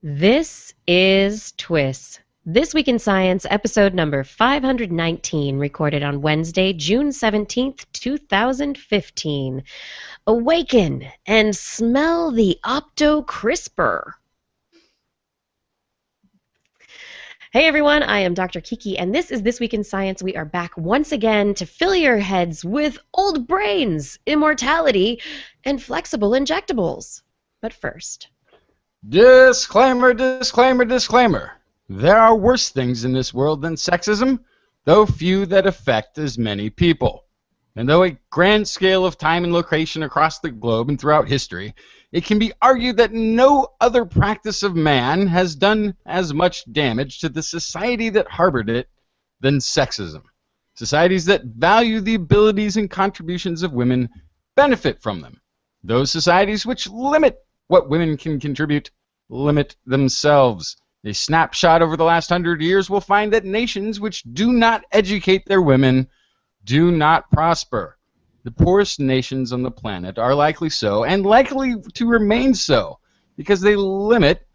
This is TWIS. This Week in Science, episode number 519, recorded on Wednesday, June 17th, 2015. Awaken and smell the Opto-CRISPR. Hey everyone, I am Dr. Kiki, and this is This Week in Science. We are back once again to fill your heads with old brains, immortality, and flexible injectables. But first... Disclaimer, disclaimer, disclaimer. There are worse things in this world than sexism, though few that affect as many people. And though a grand scale of time and location across the globe and throughout history, it can be argued that no other practice of man has done as much damage to the society that harbored it than sexism. Societies that value the abilities and contributions of women benefit from them. Those societies which limit what women can contribute limit themselves. A snapshot over the last 100 years will find that nations which do not educate their women do not prosper. The poorest nations on the planet are likely so, and likely to remain so, because they limit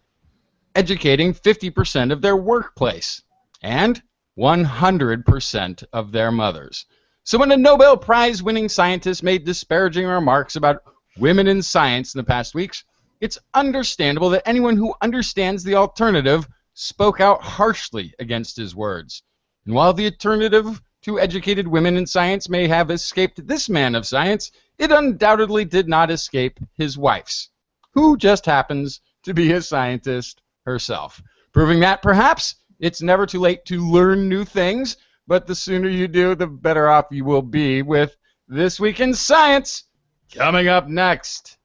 educating 50% of their workplace and 100% of their mothers. So when a Nobel Prize-winning scientist made disparaging remarks about women in science in the past weeks, it's understandable that anyone who understands the alternative spoke out harshly against his words. And while the alternative to educated women in science may have escaped this man of science, it undoubtedly did not escape his wife's, who just happens to be a scientist herself. Proving that, perhaps, it's never too late to learn new things, but the sooner you do, the better off you will be with This Week in Science, coming up next.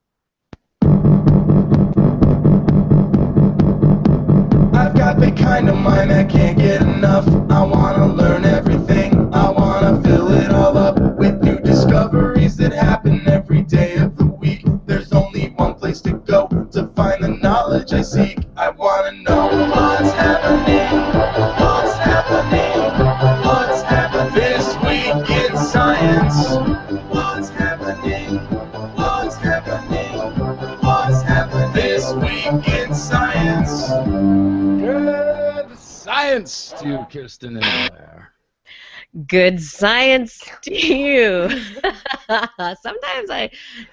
I've got the kind of mind that can't get enough. I wanna learn everything. I wanna fill it all up with new discoveries that happen every day of the week. There's only one place to go to find the knowledge I seek. I wanna know what's happening. What's happening? What's happening this week in science? What's happening? What's happening? What's happening this week in science? Good science to you, Kirsten and Blair. Good science to you. Sometimes I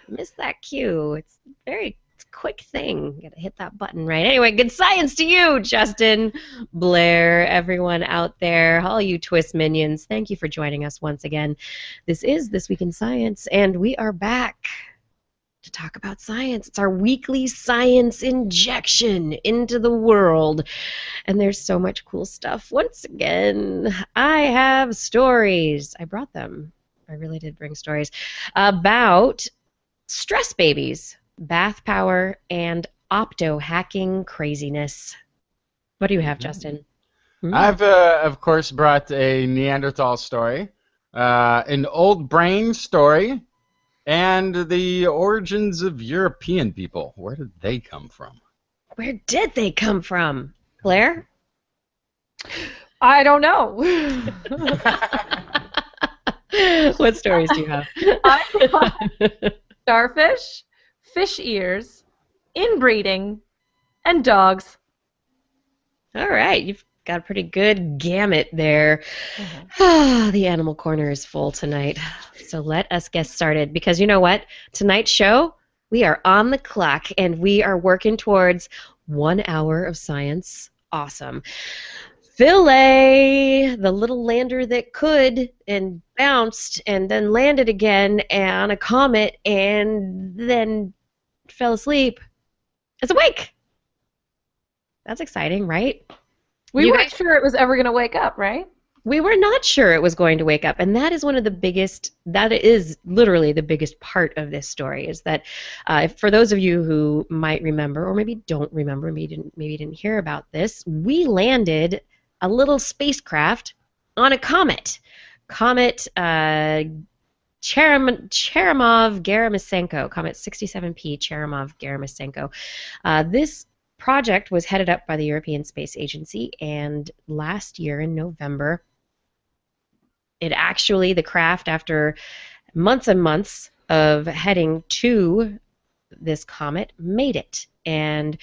miss that cue. It's a quick thing. You gotta hit that button right. Anyway, good science to you, Justin, Blair, everyone out there, all you TWIS minions. Thank you for joining us once again. This is This Week in Science, and we are back to talk about science. It's our weekly science injection into the world. And there's so much cool stuff. Once again, I have stories. I brought them. I really did bring stories about stress babies, bath power, and opto-hacking craziness. What do you have, Justin? I've, of course, brought a Neanderthal story, an old brain story, and the origins of European people. Where did they come from? Where did they come from? Blair? I don't know. What stories do you have? I got starfish, fish ears, inbreeding, and dogs. All right, you've got a pretty good gamut there. The animal corner is full tonight. So let us get started, because you know what? Tonight's show, we are on the clock, and we are working towards 1 hour of science. Awesome. Philae, the little lander that could and bounced and then landed again on a comet and then fell asleep, is awake. That's exciting, right? We weren't sure it was ever going to wake up, right? We were not sure it was going to wake up, and that is one of the biggest, that is literally the biggest part of this story, is that for those of you who might remember, or maybe don't remember, maybe didn't hear about this, we landed a little spacecraft on a comet. Comet Cherenkov-Gerasimenko, Comet 67P Cherenkov-Gerasimenko. This project was headed up by the European Space Agency, and last year in November, the craft, after months and months of heading to this comet, made it. and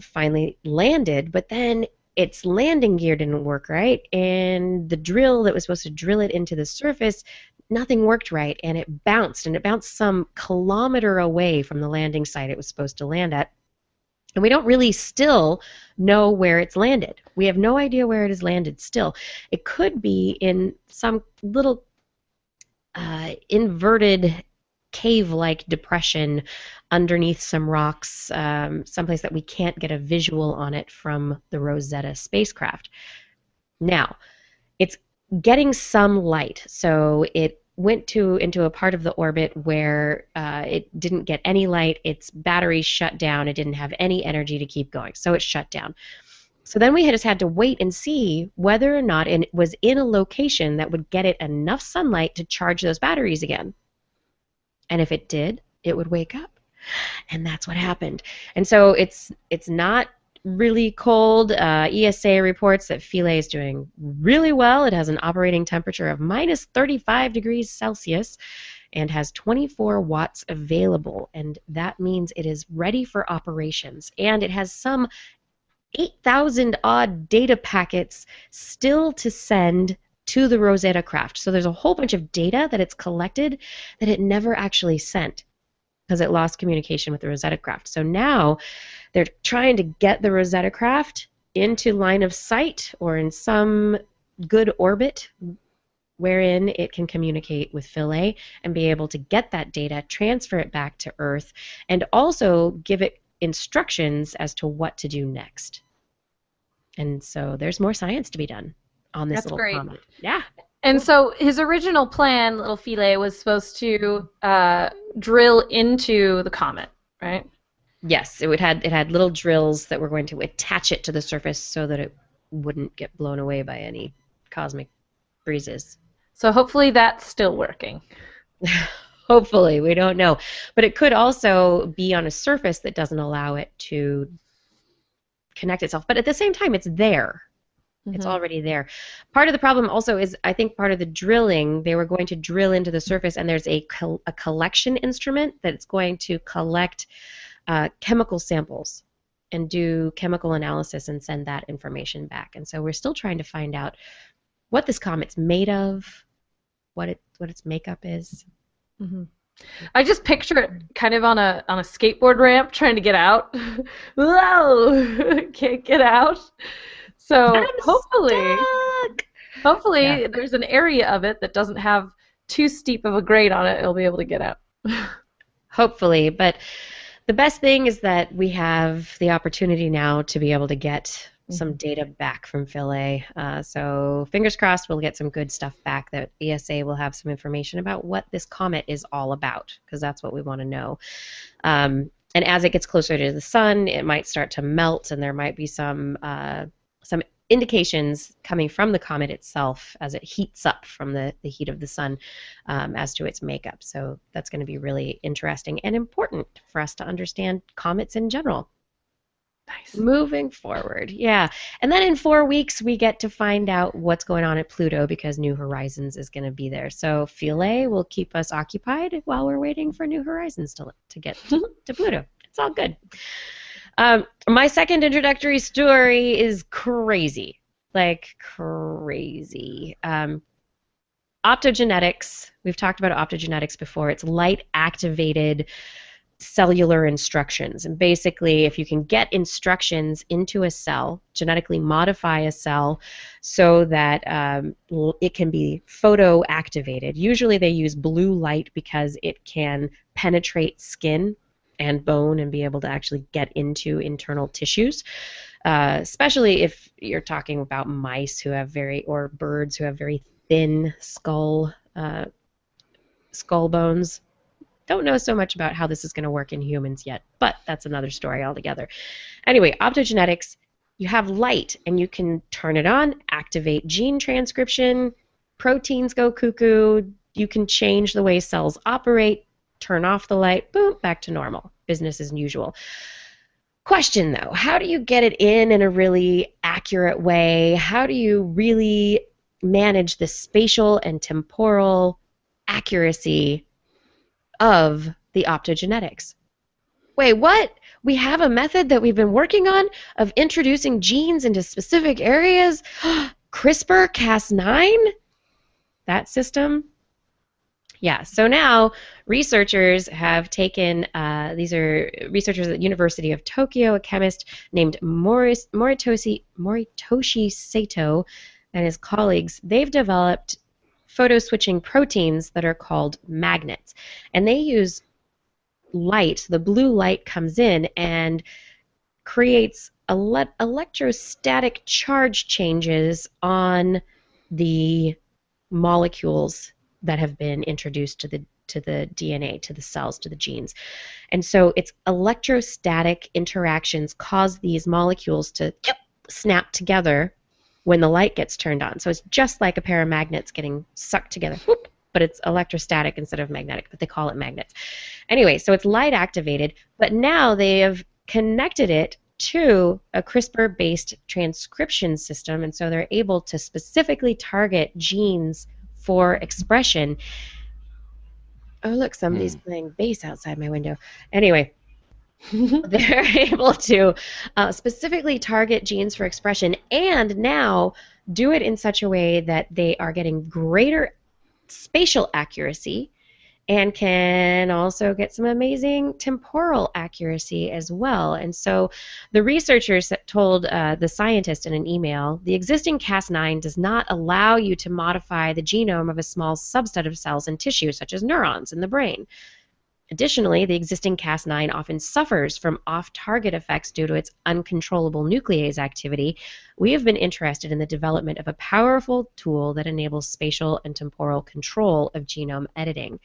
finally landed, but then its landing gear didn't work right, and the drill that was supposed to drill it into the surface, nothing worked right, and it bounced some kilometer away from the landing site it was supposed to land at. And we don't really still know where it's landed. We have no idea where it has landed still. It could be in some little inverted cave-like depression underneath some rocks, someplace that we can't get a visual on it from the Rosetta spacecraft. Now, it's getting some light, so it went into a part of the orbit where it didn't get any light, its battery shut down, it didn't have any energy to keep going, so it shut down. So then we just had to wait and see whether or not it was in a location that would get it enough sunlight to charge those batteries again. And if it did, it would wake up. And that's what happened. And so it's not really cold. ESA reports that Philae is doing really well. It has an operating temperature of minus 35 degrees Celsius and has 24 watts available. And that means it is ready for operations. And it has some 8,000 odd data packets still to send to the Rosetta craft. So there's a whole bunch of data that it's collected that it never actually sent because it lost communication with the Rosetta craft. So now they're trying to get the Rosetta craft into line of sight or in some good orbit wherein it can communicate with Philae and be able to get that data, transfer it back to Earth, and also give it instructions as to what to do next. And so there's more science to be done on this little comet. Yeah. And so his original plan, little Philae, was supposed to drill into the comet, right? Yes, it had little drills that were going to attach it to the surface so that it wouldn't get blown away by any cosmic breezes. So hopefully that's still working. Hopefully, we don't know. But it could also be on a surface that doesn't allow it to connect itself. But at the same time, it's there. Mm-hmm. It's already there. Part of the problem also is, I think part of the drilling, they were going to drill into the surface, and there's a collection instrument that's going to collect chemical samples and do chemical analysis and send that information back. And so we're still trying to find out what this comet's made of, what its makeup is. Mm-hmm. I just picture it kind of on a skateboard ramp trying to get out. Whoa! Can't get out. So hopefully there's an area of it that doesn't have too steep of a grade on it. It'll be able to get out. Hopefully, but the best thing is that we have the opportunity now to be able to get some data back from Philae. So fingers crossed we'll get some good stuff back, that ESA will have some information about what this comet is all about, because that's what we want to know. And as it gets closer to the sun, it might start to melt, and there might be some indications coming from the comet itself as it heats up from the heat of the sun as to its makeup. So that's going to be really interesting and important for us to understand comets in general. Nice. Moving forward, yeah. And then in 4 weeks, we get to find out what's going on at Pluto, because New Horizons is going to be there. So Philae will keep us occupied while we're waiting for New Horizons to get to Pluto. It's all good. My second introductory story is crazy. Like crazy. Optogenetics. We've talked about optogenetics before. It's light-activated cellular instructions. And basically, if you can get instructions into a cell, genetically modify a cell so that it can be photoactivated. Usually they use blue light because it can penetrate skin and bone and be able to actually get into internal tissues, especially if you're talking about mice who have or birds who have very thin skull bones. Don't know so much about how this is going to work in humans yet, but that's another story altogether. Anyway, optogenetics, you have light, and you can turn it on, activate gene transcription, proteins go cuckoo, you can change the way cells operate, turn off the light, boom, back to normal. Business as usual. Question, though, how do you get it in a really accurate way? How do you really manage the spatial and temporal accuracy of the optogenetics? Wait, what? we have a method that we've been working on of introducing genes into specific areas. CRISPR-Cas9? That system? Yeah, so now researchers have taken, these are researchers at the University of Tokyo, a chemist named Moritoshi Sato and his colleagues. They've developed photo-switching proteins that are called magnets. And they use light, the blue light comes in and creates electrostatic charge changes on the molecules that have been introduced to the DNA, to the cells, to the genes. And so it's electrostatic interactions cause these molecules to snap together when the light gets turned on. So it's just like a pair of magnets getting sucked together, but it's electrostatic instead of magnetic, but they call it magnets. Anyway, so it's light activated, but now they have connected it to a CRISPR-based transcription system, and so they're able to specifically target genes for expression. Oh, look, somebody's playing bass outside my window. Anyway, they're able to specifically target genes for expression and now do it in such a way that they are getting greater spatial accuracy and can also get some amazing temporal accuracy as well. And so the researchers told the scientist in an email, the existing Cas9 does not allow you to modify the genome of a small subset of cells and tissue, such as neurons in the brain. Additionally, the existing Cas9 often suffers from off-target effects due to its uncontrollable nuclease activity. We have been interested in the development of a powerful tool that enables spatial and temporal control of genome editing.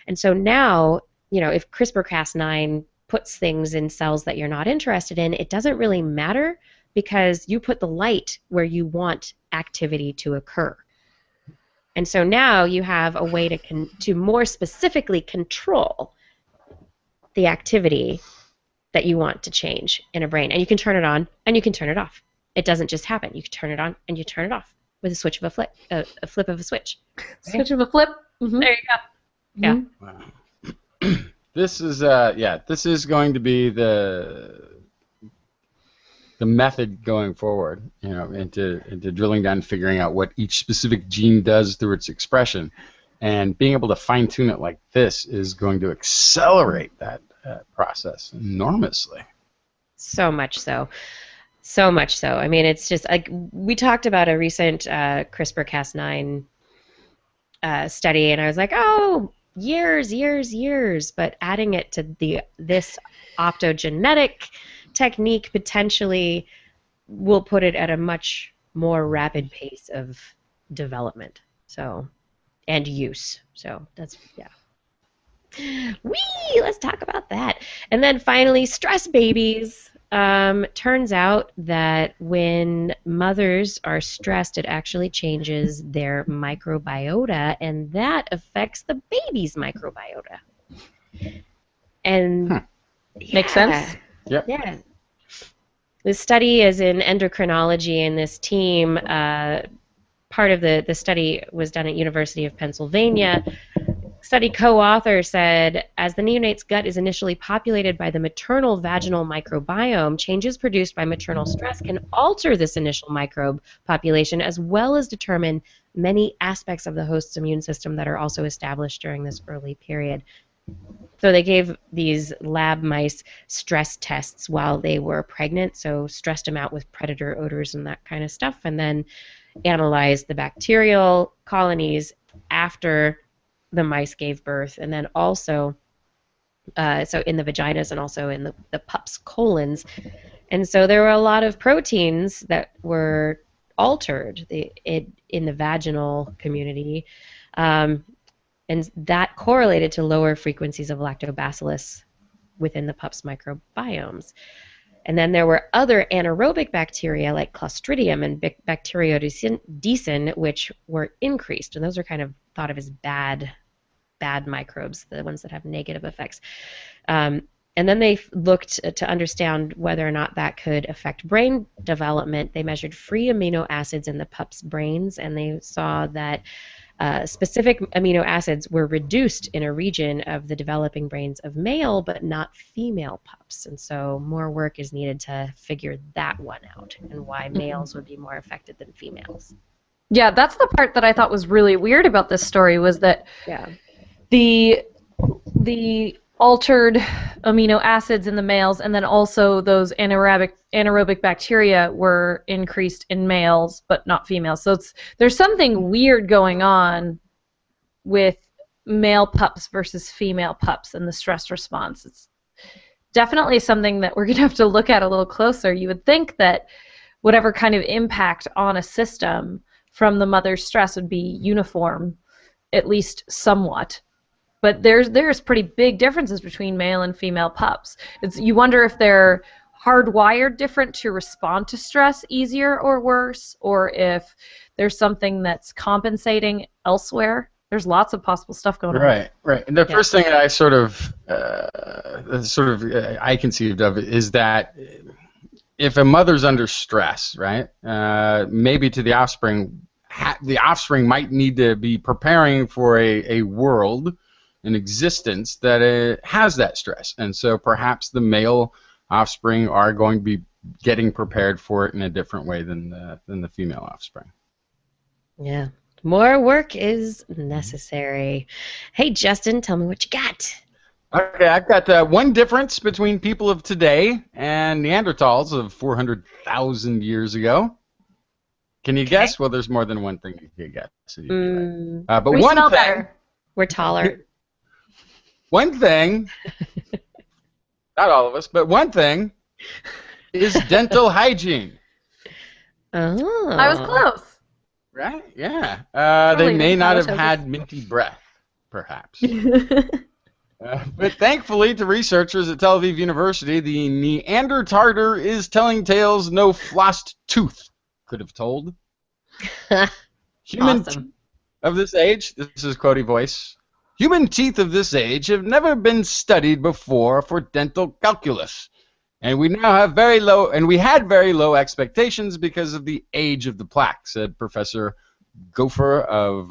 And so now, you know, if CRISPR-Cas9 puts things in cells that you're not interested in, it doesn't really matter because you put the light where you want activity to occur. And so now you have a way to more specifically control the activity that you want to change in a brain. And you can turn it on and you can turn it off. It doesn't just happen. You can turn it on and you turn it off with a switch of a flip of a switch. Switch of a flip. Mm-hmm. There you go. Yeah. Wow. This is going to be the method going forward, you know, into drilling down and figuring out what each specific gene does through its expression. And being able to fine-tune it like this is going to accelerate that process enormously. So much so. So much so. I mean, it's just like we talked about a recent CRISPR-Cas9 study, and I was like, oh, years. But adding it to this optogenetic technique potentially will put it at a much more rapid pace of development. So. And use. So that's, yeah. Whee! Let's talk about that. And then finally, stress babies. Turns out that when mothers are stressed, it actually changes their microbiota, and that affects the baby's microbiota. And makes sense. Yep. Yeah. This study is in endocrinology, and this team. Part of the study was done at University of Pennsylvania. Study co-author said, as the neonate's gut is initially populated by the maternal vaginal microbiome, changes produced by maternal stress can alter this initial microbe population as well as determine many aspects of the host's immune system that are also established during this early period. So they gave these lab mice stress tests while they were pregnant, so stressed them out with predator odors and that kind of stuff, and then analyzed the bacterial colonies after the mice gave birth, and then also so in the vaginas and also in the pups' colons. And so there were a lot of proteins that were altered in the vaginal community, and that correlated to lower frequencies of lactobacillus within the pups' microbiomes. And then there were other anaerobic bacteria like Clostridium and Bacteroidesin, which were increased, and those are kind of thought of as bad microbes, the ones that have negative effects. And then they looked to understand whether or not that could affect brain development. They measured free amino acids in the pups' brains, and they saw that specific amino acids were reduced in a region of the developing brains of male but not female pups. And so more work is needed to figure that one out and why males would be more affected than females. Yeah, that's the part that I thought was really weird about this story, was that the altered amino acids in the males and then also those anaerobic bacteria were increased in males but not females. So there's something weird going on with male pups versus female pups and the stress response. It's definitely something that we're going to have to look at a little closer. You would think that whatever kind of impact on a system from the mother's stress would be uniform, at least somewhat. But there's pretty big differences between male and female pups. You wonder if they're hardwired different to respond to stress easier or worse, or if there's something that's compensating elsewhere. There's lots of possible stuff going on. Right. And the first thing that I conceived of is that if a mother's under stress, right, maybe to the offspring might need to be preparing for a world, an existence that has that stress. And so perhaps the male offspring are going to be getting prepared for it in a different way than the female offspring. Yeah. More work is necessary. Hey, Justin, tell me what you got. Okay, I've got one difference between people of today and Neanderthals of 400,000 years ago. Can you guess? Well, there's more than one thing you can guess. But we one smell thing, better. We're taller. One thing, not all of us, but one thing is dental hygiene. Oh. I was close. Right? Yeah. Really, They may not have I was- had minty breath, perhaps. But thankfully to researchers at Tel Aviv University, the Neander-tartar is telling tales no flossed tooth could have told. Human Awesome. of this age, this is Cody voice, human teeth of this age have never been studied before for dental calculus. And we now have we had very low expectations because of the age of the plaque, said Professor Gopher of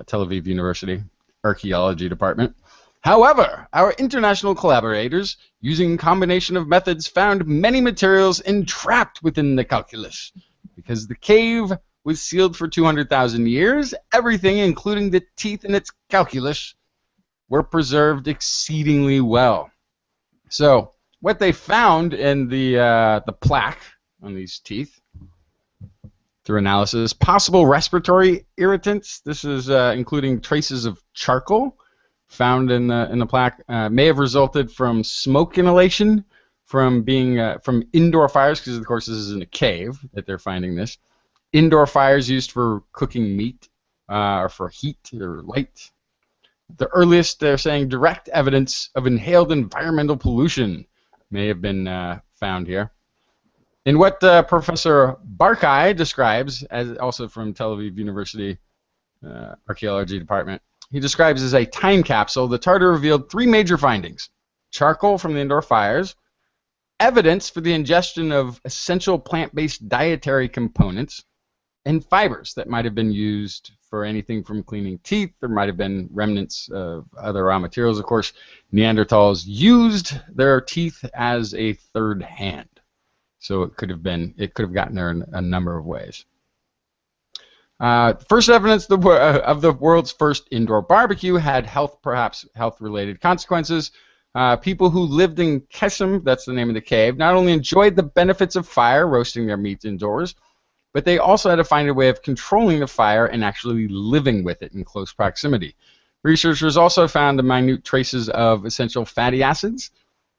Tel Aviv University Archaeology Department. However, our international collaborators, using a combination of methods, found many materials entrapped within the calculus. Because the cave was sealed for 200,000 years, everything, including the teeth in its calculus, were preserved exceedingly well. So, what they found in the plaque on these teeth, through analysis, possible respiratory irritants. This is including traces of charcoal found in the plaque, may have resulted from smoke inhalation, from indoor fires, because of course this is in a cave that they're finding this. Indoor fires used for cooking meat, or for heat or light. The earliest, they're saying, direct evidence of inhaled environmental pollution may have been found here. In what Professor Barkai describes, as also from Tel Aviv University Archaeology Department, he describes as a time capsule, the Tartar revealed three major findings: charcoal from the indoor fires, evidence for the ingestion of essential plant-based dietary components, and fibers that might have been used for anything from cleaning teeth. There might have been remnants of other raw materials. Of course, Neanderthals used their teeth as a third hand. So it could have gotten there in a number of ways. First evidence of the world's first indoor barbecue had perhaps health-related consequences. People who lived in Kesem, that's the name of the cave, not only enjoyed the benefits of fire, roasting their meat indoors, but they also had to find a way of controlling the fire and actually living with it in close proximity. Researchers also found the minute traces of essential fatty acids,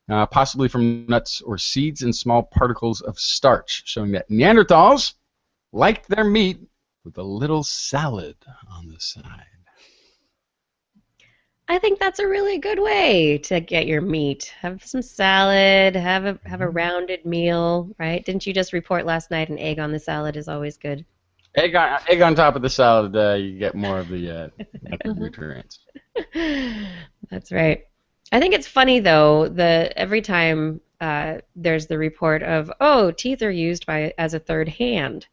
possibly from nuts or seeds, and small particles of starch, showing that Neanderthals liked their meat with a little salad on the side. I think that's a really good way to get your meat. Have some salad, have a rounded meal, right? Didn't you just report last night an egg on the salad is always good? Egg on top of the salad, you get more of the nutrients. That's right. I think it's funny though that every time there's the report of, oh, teeth are used as a third hand.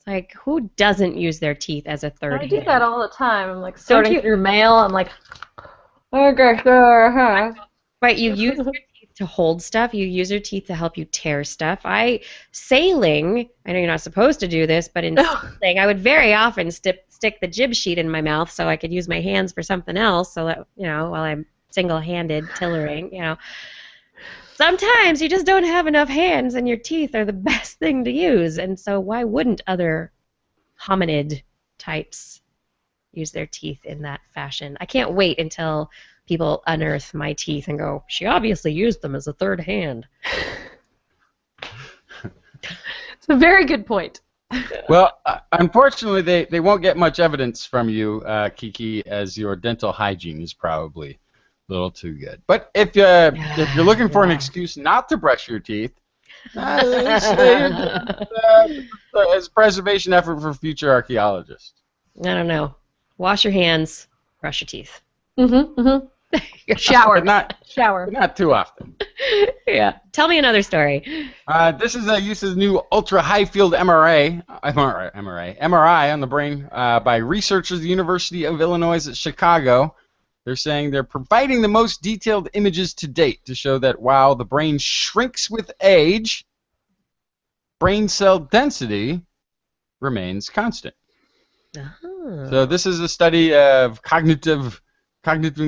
It's like, who doesn't use their teeth as a third I do hand? that all the time. I'm like Don't sorting you- through mail. I'm like, okay, sure. Right, you use your teeth to hold stuff. You use your teeth to help you tear stuff. Sailing, I know you're not supposed to do this, but in sailing, I would very often stick the jib sheet in my mouth so I could use my hands for something else, so that, while I'm single-handed tillering, Sometimes you just don't have enough hands, and your teeth are the best thing to use, and so why wouldn't other hominid types use their teeth in that fashion? I can't wait until people unearth my teeth and go, she obviously used them as a third hand. It's a very good point. Well, unfortunately, they won't get much evidence from you, Kiki, as your dental hygiene is probably a little too good. But if you're looking for an excuse not to brush your teeth, as a preservation effort for future archaeologists. I don't know. Wash your hands, brush your teeth. Shower. But not too often. Yeah. Tell me another story. This is a use of the new ultra-high field MRI on the brain by researchers at the University of Illinois at Chicago. They're saying they're providing the most detailed images to date to show that while the brain shrinks with age, brain cell density remains constant. Oh. So this is a study of cognitively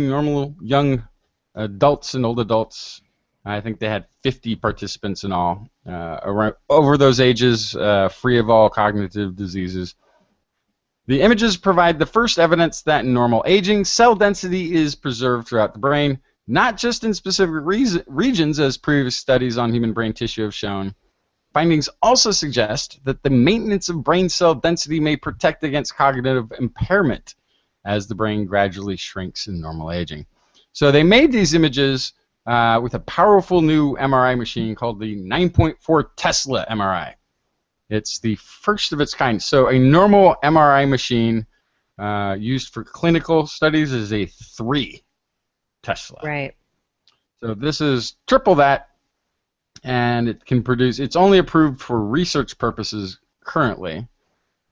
normal young adults and old adults. I think they had 50 participants in all, over those ages, free of all cognitive diseases. The images provide the first evidence that in normal aging, cell density is preserved throughout the brain, not just in specific regions as previous studies on human brain tissue have shown. Findings also suggest that the maintenance of brain cell density may protect against cognitive impairment as the brain gradually shrinks in normal aging. So they made these images with a powerful new MRI machine called the 9.4 Tesla MRI. It's the first of its kind. So a normal MRI machine used for clinical studies is a 3 Tesla. Right. So this is triple that, and it can produce. It's only approved for research purposes currently,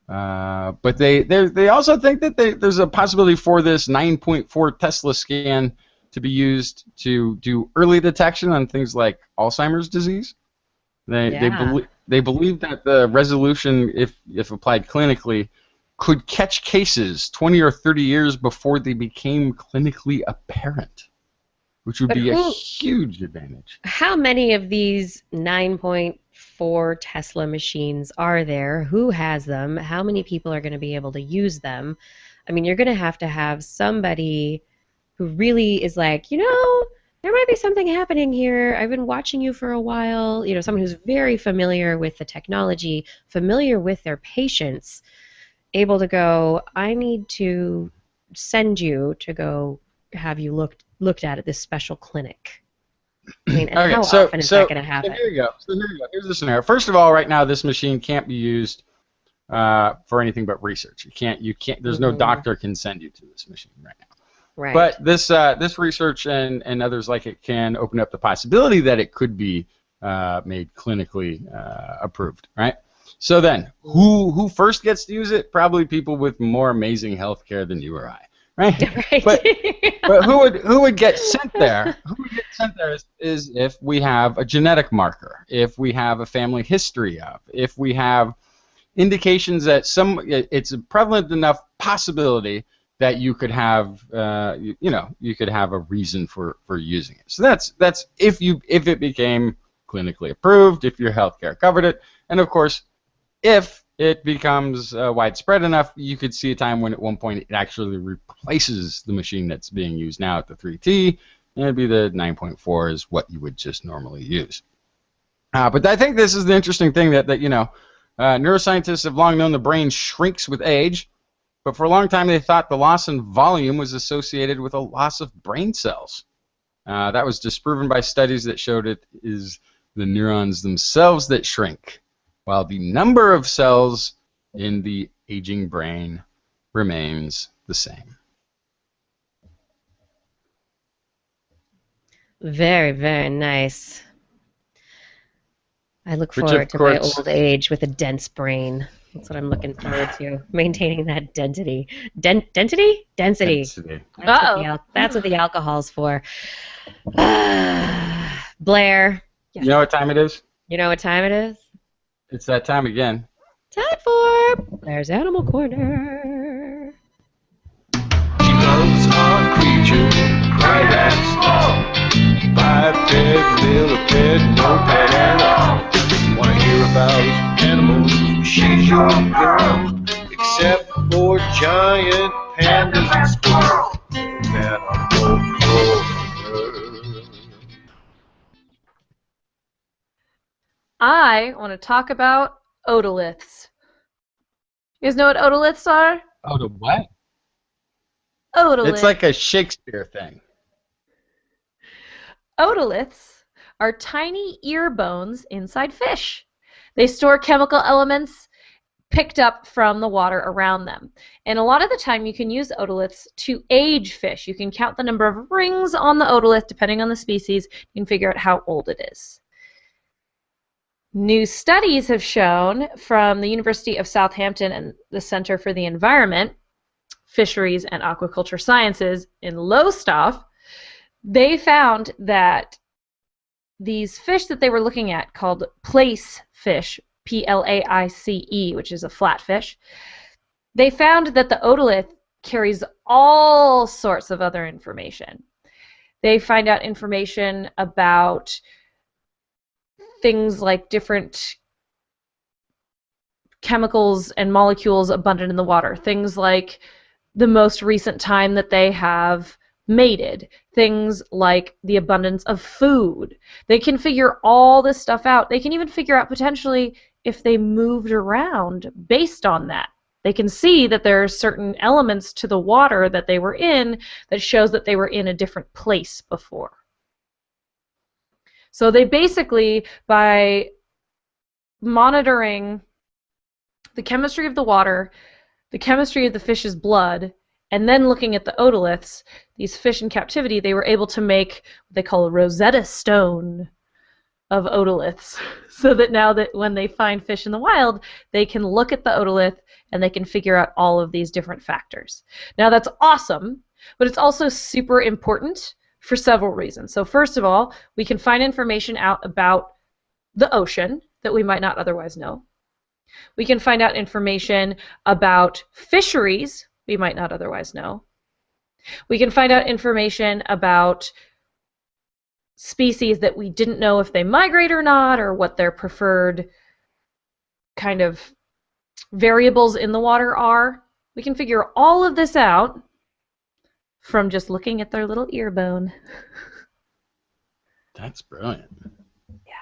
but they also think that there's a possibility for this 9.4 Tesla scan to be used to do early detection on things like Alzheimer's disease. They believe that the resolution, if applied clinically, could catch cases 20 or 30 years before they became clinically apparent, which would be a huge advantage. How many of these 9.4 Tesla machines are there? Who has them? How many people are going to be able to use them? I mean, you're going to have somebody who really is like, there might be something happening here. I've been watching you for a while. Someone who's very familiar with the technology, familiar with their patients, able to go, I need to send you to go have you looked at this special clinic. I mean, and how often is that going to happen? So here you go. Here's the scenario. First of all, right now this machine can't be used for anything but research. You can't. There's no doctor can send you to this machine right now. Right. But this research and others like it can open up the possibility that it could be made clinically approved, right? So then, who first gets to use it? Probably people with more amazing health care than you or I, right? Right. But who would get sent there? Who would get sent there is if we have a genetic marker, if we have a family history of, if we have indications that it's a prevalent enough possibility that you could have, you could have a reason for using it. So that's if it became clinically approved, if your healthcare covered it, and of course, if it becomes widespread enough, you could see a time when at one point it actually replaces the machine that's being used now at the 3T, and it'd be the 9.4 is what you would just normally use. But I think this is the interesting thing that neuroscientists have long known the brain shrinks with age. But for a long time, they thought the loss in volume was associated with a loss of brain cells. That was disproven by studies that showed it is the neurons themselves that shrink, while the number of cells in the aging brain remains the same. Very, very nice. I look Which, forward of to my course- old age with a dense brain. That's what I'm looking forward to, maintaining that density. Density? Density. That's what the alcohol's for. Blair, You know what time it is? you know what time it is? It's that time again. Time for Blair's Animal Corner. She loves our creature, cry that small. 5 millipede, no pet at all. Wanna hear about animals? She's your girl. Except for giant pandas and squirrels. Animal Corner. I want to talk about otoliths. You guys know what otoliths are? Oh, the what? Otoliths. It's like a Shakespeare thing. Otoliths are tiny ear bones inside fish. They store chemical elements picked up from the water around them. And a lot of the time you can use otoliths to age fish. You can count the number of rings on the otolith depending on the species. You can figure out how old it is. New studies have shown from the University of Southampton and the Center for the Environment, Fisheries and Aquaculture Sciences in Lowestoft, they found that these fish that they were looking at, called plaice fish, Plaice, which is a flatfish, they found that the otolith carries all sorts of other information. They find out information about things like different chemicals and molecules abundant in the water, things like the most recent time that they have mated, things like the abundance of food. They can figure all this stuff out. They can even figure out potentially if they moved around based on that. They can see that there are certain elements to the water that they were in that shows that they were in a different place before. So they basically, by monitoring the chemistry of the water, the chemistry of the fish's blood, and then looking at the otoliths, these fish in captivity, they were able to make what they call a rosetta stone of otoliths, so that now that when they find fish in the wild, they can look at the otolith and they can figure out all of these different factors. Now that's awesome, but it's also super important for several reasons. So first of all, we can find information out about the ocean that we might not otherwise know. We can find out information about fisheries we might not otherwise know. We can find out information about species that we didn't know if they migrate or not, or what their preferred kind of variables in the water are. We can figure all of this out from just looking at their little ear bone. That's brilliant. Yeah.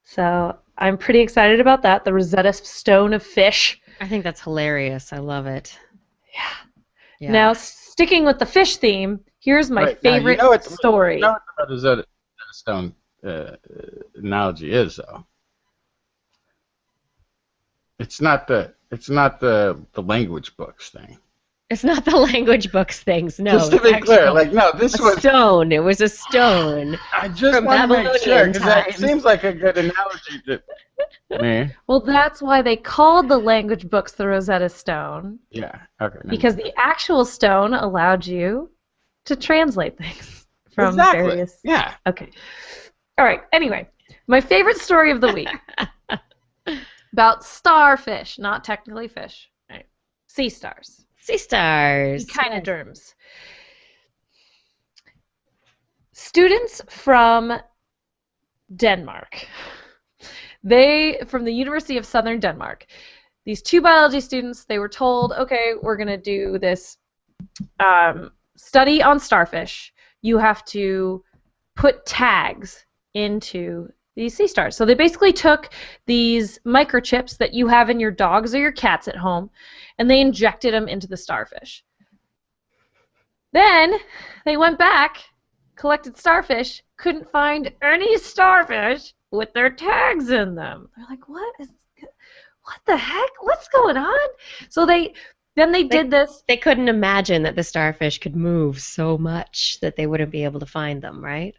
So I'm pretty excited about that, the Rosetta Stone of fish. I think that's hilarious. I love it. Yeah. Now, sticking with the fish theme, here's my favorite story. You know what the Rosetta Stone analogy is, though. It's not the language books thing. It's not the language books things, no. Just to be clear, this was stone. It was a stone. I just want to make sure, because that seems like a good analogy to me. Well, that's why they called the language books the Rosetta Stone. Yeah. Okay. Because the actual stone allowed you to translate things from various. Yeah. Okay. All right. Anyway, my favorite story of the week about starfish, not technically fish. Right. Sea stars. Sea stars. Echinoderms. Students from Denmark. From the University of Southern Denmark. These two biology students, they were told, okay, we're going to do this study on starfish. You have to put tags into these sea stars. So they basically took these microchips that you have in your dogs or your cats at home, and they injected them into the starfish. Then they went back, collected starfish, couldn't find any starfish with their tags in them. They're like, what the heck? What's going on? So they did this. They couldn't imagine that the starfish could move so much that they wouldn't be able to find them, right?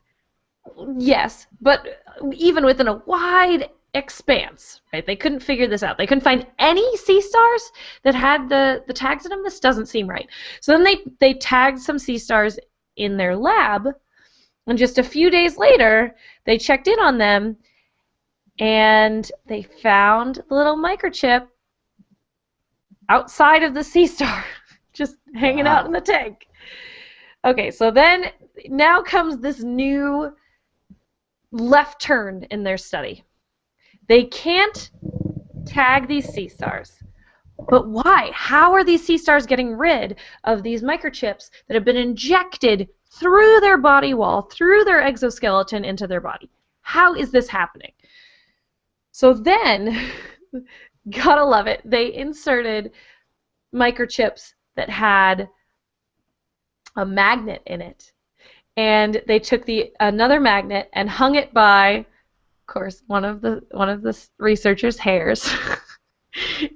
Yes, but even within a wide expanse, right? They couldn't figure this out. They couldn't find any sea stars that had the tags in them. This doesn't seem right. So then they tagged some sea stars in their lab, and just a few days later, they checked in on them, and they found the little microchip outside of the sea star, just hanging out in the tank. Okay, so then now comes this new left turn in their study. They can't tag these sea stars. But why? How are these sea stars getting rid of these microchips that have been injected through their body wall, through their exoskeleton into their body? How is this happening? So then, gotta love it, they inserted microchips that had a magnet in it. And they took another magnet and hung it by, of course, one of the researchers' hairs.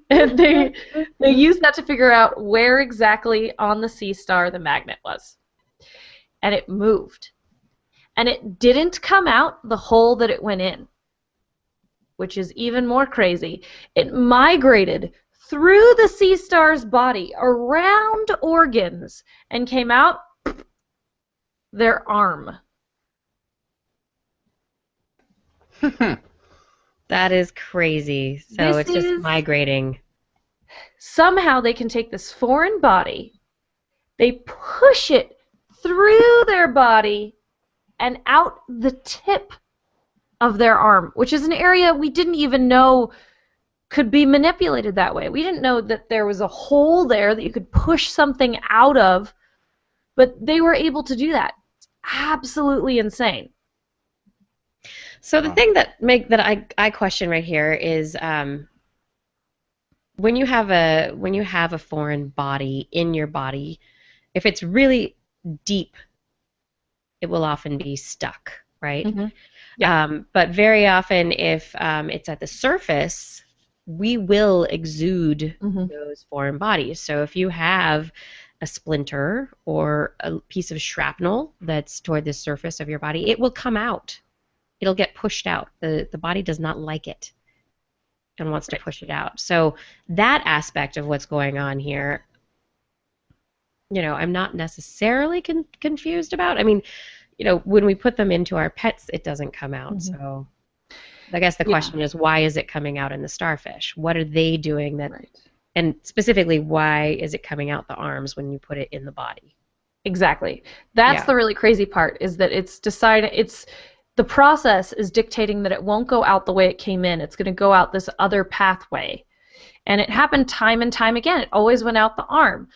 And they used that to figure out where exactly on the sea star the magnet was. And it moved. And it didn't come out the hole that it went in, which is even more crazy. It migrated through the sea star's body, around organs, and came out their arm. That is crazy. So it's just migrating. Somehow they can take this foreign body, they push it through their body and out the tip of their arm, which is an area we didn't even know could be manipulated that way. We didn't know that there was a hole there that you could push something out of, but they were able to do that. It's absolutely insane. So the thing that I question right here is when you have a foreign body in your body, if it's really deep, it will often be stuck, right? Mm-hmm. Yeah. But very often, if it's at the surface, we will exude those foreign bodies. So if you have a splinter or a piece of shrapnel that's toward the surface of your body, it will come out. It'll get pushed out. The body does not like it and wants to push it out. So that aspect of what's going on here, I'm not necessarily confused about. I mean, when we put them into our pets, it doesn't come out. Mm-hmm. So I guess the question is, why is it coming out in the starfish? What are they doing that? Right. And specifically, why is it coming out the arms when you put it in the body? Exactly. That's the really crazy part, is that the process is dictating that it won't go out the way it came in. It's going to go out this other pathway. And it happened time and time again. It always went out the arm.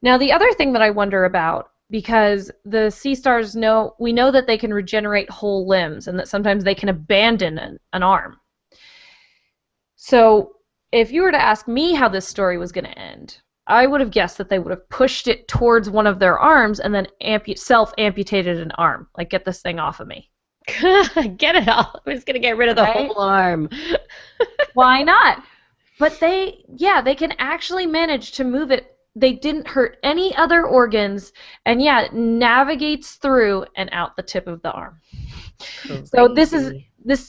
Now, the other thing that I wonder about, because the sea stars we know that they can regenerate whole limbs and that sometimes they can abandon an arm. So if you were to ask me how this story was going to end, I would have guessed that they would have pushed it towards one of their arms and then self-amputated an arm. Like, get this thing off of me. Get it all. I'm just going to get rid of the whole arm. Why not? But they can actually manage to move it. They didn't hurt any other organs, and it navigates through and out the tip of the arm. Crazy. So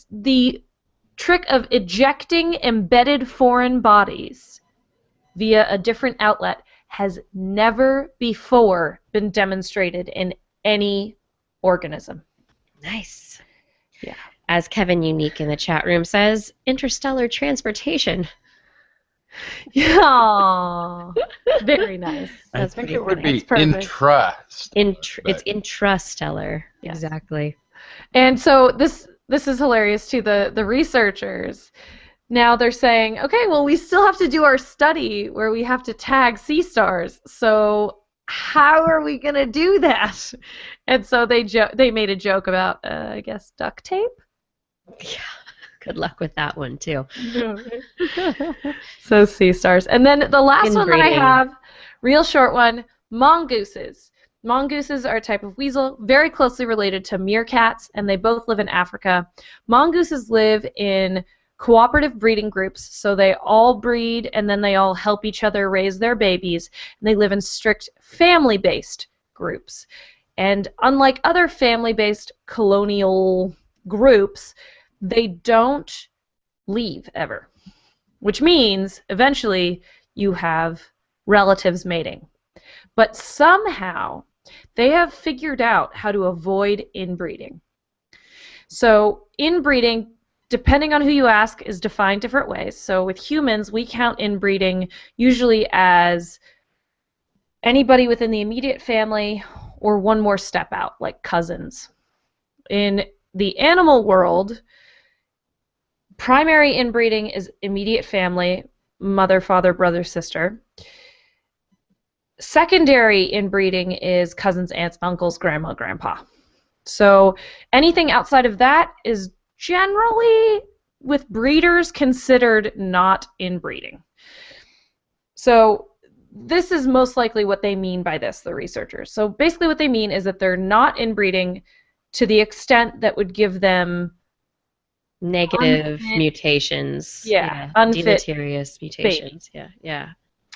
the trick of ejecting embedded foreign bodies via a different outlet has never before been demonstrated in any organism. Nice. Yeah. As Kevin Unique in the chat room says, interstellar transportation. Yeah. Very nice. I think it would be intrastellar. It's intrastellar. Yeah. Exactly. And so this is hilarious to the researchers. Now they're saying, okay, well, we still have to do our study where we have to tag sea stars. So how are we going to do that? And so they made a joke about, I guess, duct tape? Yeah. Good luck with that one, too. So sea stars. And then the last one that I have, real short one, mongooses. Mongooses are a type of weasel very closely related to meerkats, and they both live in Africa. Mongooses live in cooperative breeding groups, so they all breed and then they all help each other raise their babies, and they live in strict family-based groups. And unlike other family-based colonial groups, they don't leave ever, which means eventually you have relatives mating. But somehow they have figured out how to avoid inbreeding. So inbreeding, depending on who you ask, is defined different ways. So with humans, we count inbreeding usually as anybody within the immediate family or one more step out, like cousins. In the animal world, primary inbreeding is immediate family, mother, father, brother, sister. Secondary inbreeding is cousins, aunts, uncles, grandma, grandpa. So anything outside of that is generally, with breeders, considered not inbreeding. So this is most likely what they mean by this, the researchers. So basically what they mean is that they're not inbreeding to the extent that would give them negative unfit, mutations. yeah, unfit deleterious mutations. baby. Yeah.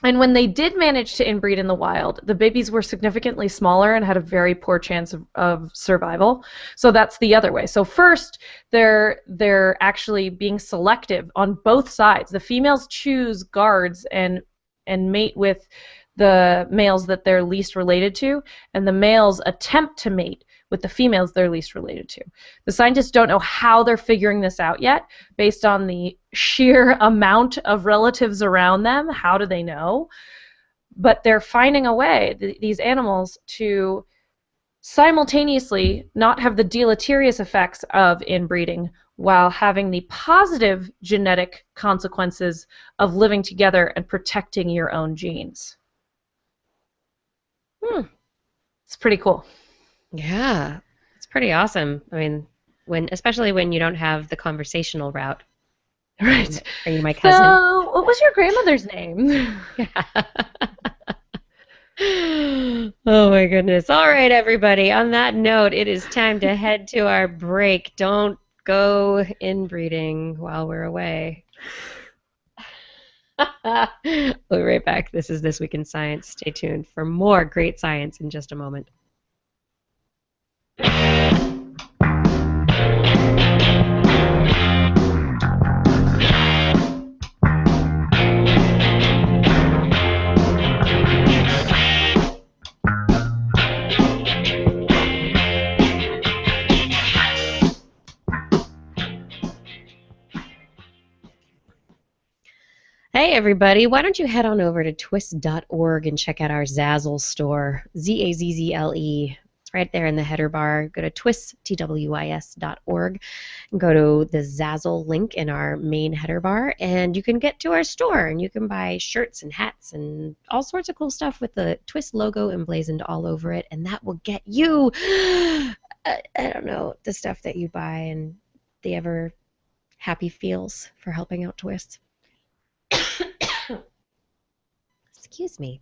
And when they did manage to inbreed in the wild, the babies were significantly smaller and had a very poor chance of survival. So that's the other way. So first, they're actually being selective on both sides. The females choose guards and mate with the males that they're least related to, and the males attempt to mate with the females they're least related to. The scientists don't know how they're figuring this out yet, based on the sheer amount of relatives around them. How do they know? But they're finding a way, these animals, to simultaneously not have the deleterious effects of inbreeding while having the positive genetic consequences of living together and protecting your own genes. It's pretty cool. Yeah, it's pretty awesome. I mean, especially when you don't have the conversational route. Right. Are you my cousin? So, what was your grandmother's name? Oh my goodness. All right, everybody. On that note, it is time to head to our break. Don't go inbreeding while we're away. We'll be right back. This is This Week in Science. Stay tuned for more great science in just a moment. Hey everybody, why don't you head on over to TWIS.org and check out our Zazzle store, Zazzle. It's right there in the header bar. Go to TWIS, TWIS.org, and go to the Zazzle link in our main header bar, and you can get to our store, and you can buy shirts and hats and all sorts of cool stuff with the TWIS logo emblazoned all over it, and that will get you, I don't know, the stuff that you buy and the ever happy feels for helping out TWIS. Excuse me.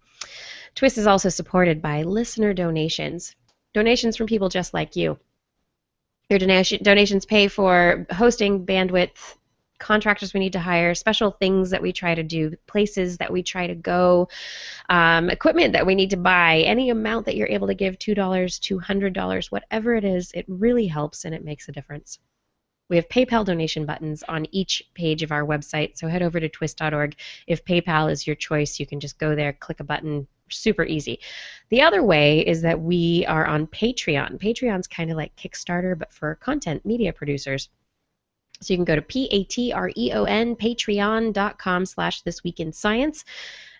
TWIS is also supported by listener donations. Donations from people just like you. Your donations pay for hosting, bandwidth, contractors we need to hire, special things that we try to do, places that we try to go, equipment that we need to buy. Any amount that you're able to give, $2, $200, whatever it is, it really helps and it makes a difference. We have PayPal donation buttons on each page of our website, so head over to twis.org. If PayPal is your choice, you can just go there, click a button, super easy. The other way is that we are on Patreon. Patreon's kind of like Kickstarter, but for content media producers. So you can go to Patreon, patreon.com/thisweekinscience,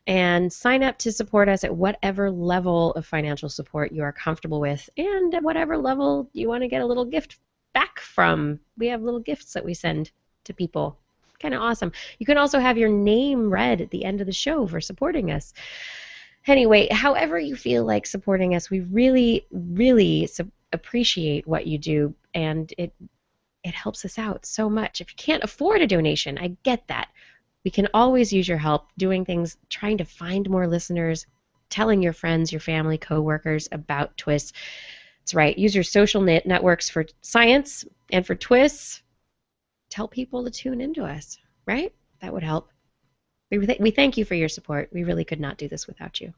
and sign up to support us at whatever level of financial support you are comfortable with, and at whatever level you want to get a little gift back from. We have little gifts that we send to people. Kind of awesome. You can also have your name read at the end of the show for supporting us. Anyway, however you feel like supporting us, we really, really appreciate what you do, and it helps us out so much. If you can't afford a donation, I get that. We can always use your help doing things, trying to find more listeners, telling your friends, your family, coworkers about TWIS. That's right. Use your social networks for science and for TWIS. Tell people to tune into us, right? That would help. We thank you for your support. We really could not do this without you.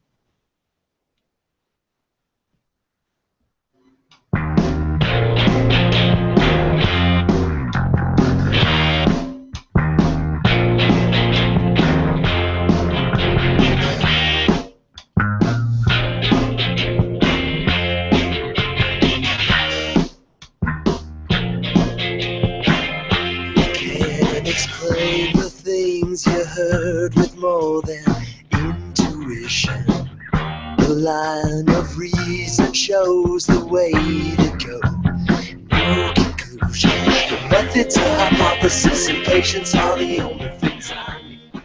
word with more than intuition. The line of reason shows the way to go. No conclusion. Methods, a hypothesis, and patience are the only things I need.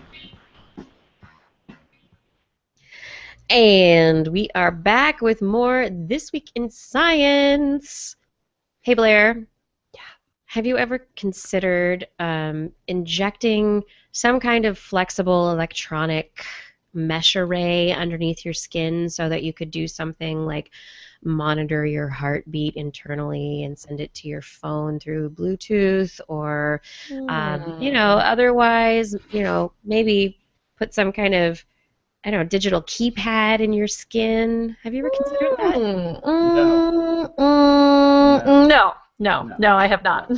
And we are back with more This Week in Science. Hey, Blair. Yeah. Have you ever considered injecting some kind of flexible electronic mesh array underneath your skin so that you could do something like monitor your heartbeat internally and send it to your phone through Bluetooth, or otherwise, maybe put some kind of, I don't know, digital keypad in your skin? Have you ever considered that? No, I have not.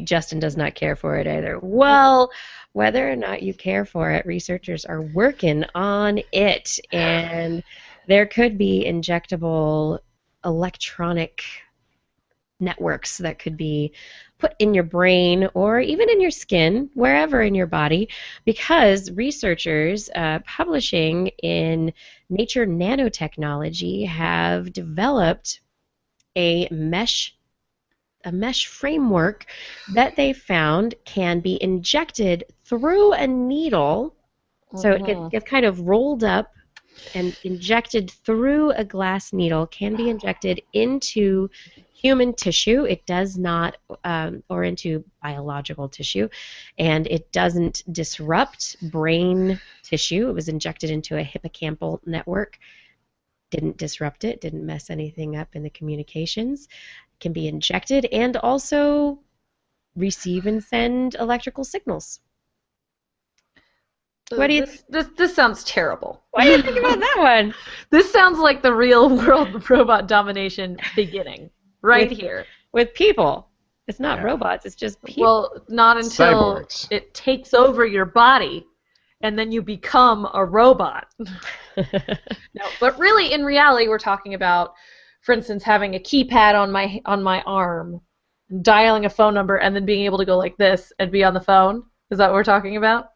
Justin does not care for it either. Well, whether or not you care for it, researchers are working on it, and there could be injectable electronic networks that could be put in your brain or even in your skin, wherever in your body, because researchers publishing in Nature Nanotechnology have developed a mesh framework that they found can be injected through a needle. So it gets kind of rolled up and injected through a glass needle, can be injected into human tissue. It does not, or into biological tissue, and it doesn't disrupt brain tissue. It was injected into a hippocampal network. Didn't disrupt it, didn't mess anything up in the communications. Can be injected and also receive and send electrical signals. What do you? This sounds terrible. What do you think about that one? This sounds like the real world robot domination beginning here with people. It's not robots. It's just people. Well, not until Cyborgs. It takes over your body, and then you become a robot. No, but really, in reality, we're talking about, for instance, having a keypad on my arm, dialing a phone number, and then being able to go like this and be on the phone. Is that what we're talking about?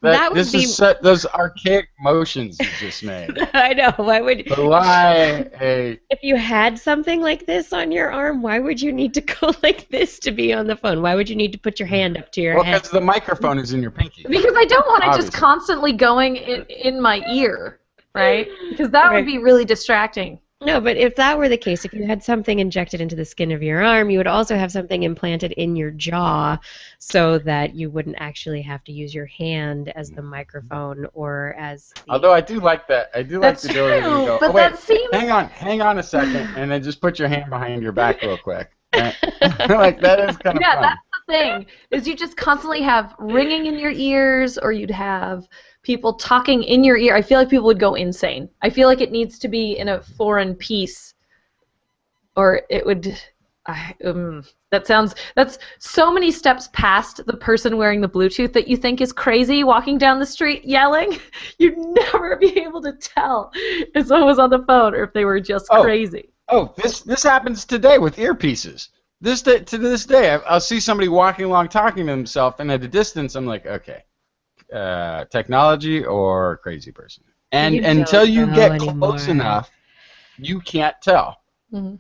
Those archaic motions you just made. I know. Why would If if you had something like this on your arm, why would you need to go like this to be on the phone? Why would you need to put your hand up to your head? Because the microphone is in your pinky. Because I don't want it just constantly going in my ear, right? Because that would be really distracting. No, but if that were the case, if you had something injected into the skin of your arm, you would also have something implanted in your jaw so that you wouldn't actually have to use your hand as the microphone or as the... Although I do like that. I do like the ability to go, but that seems... hang on a second, and then just put your hand behind your back real quick. Like, that is kind of fun. Yeah, that's the thing, is you just constantly have ringing in your ears, or you'd have people talking in your ear. I feel like people would go insane. I feel like it needs to be in a foreign piece, or it would... that's so many steps past the person wearing the Bluetooth that you think is crazy walking down the street yelling. You'd never be able to tell if someone was on the phone or if they were just crazy. Oh, this happens today with earpieces. To this day, I'll see somebody walking along talking to himself, and at a distance, I'm like, okay, technology or crazy person. And until you get close enough, you can't tell. Mm-hmm.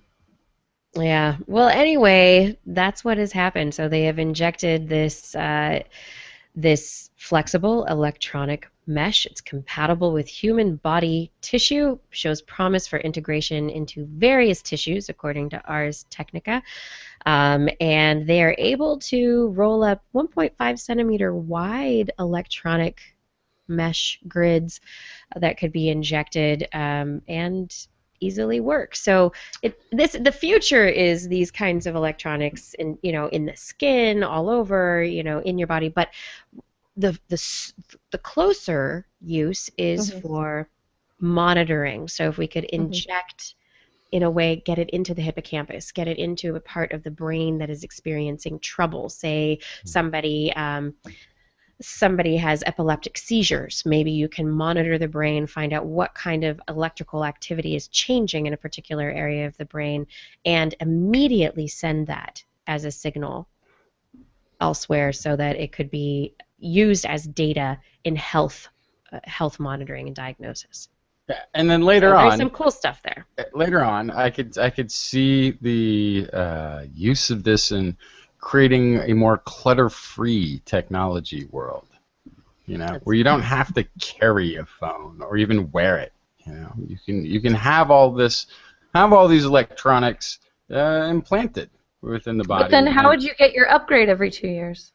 Yeah. Well, anyway, that's what has happened. So they have injected this this flexible electronic mesh. It's compatible with human body tissue, shows promise for integration into various tissues, according to Ars Technica. And they are able to roll up 1.5 centimeter wide electronic mesh grids that could be injected and easily work. So the future is these kinds of electronics in the skin, all over, in your body. But the closer use is for monitoring. So if we could inject in a way, get it into the hippocampus, get it into a part of the brain that is experiencing trouble. Say somebody has epileptic seizures. Maybe you can monitor the brain, find out what kind of electrical activity is changing in a particular area of the brain, and immediately send that as a signal elsewhere so that it could be used as data in health monitoring and diagnosis. Yeah, and then later There's on, some cool stuff there. later on, I could see the use of this in creating a more clutter-free technology world. Where you don't have to carry a phone or even wear it. You can have all these electronics implanted within the body. But then how would you get your upgrade every 2 years?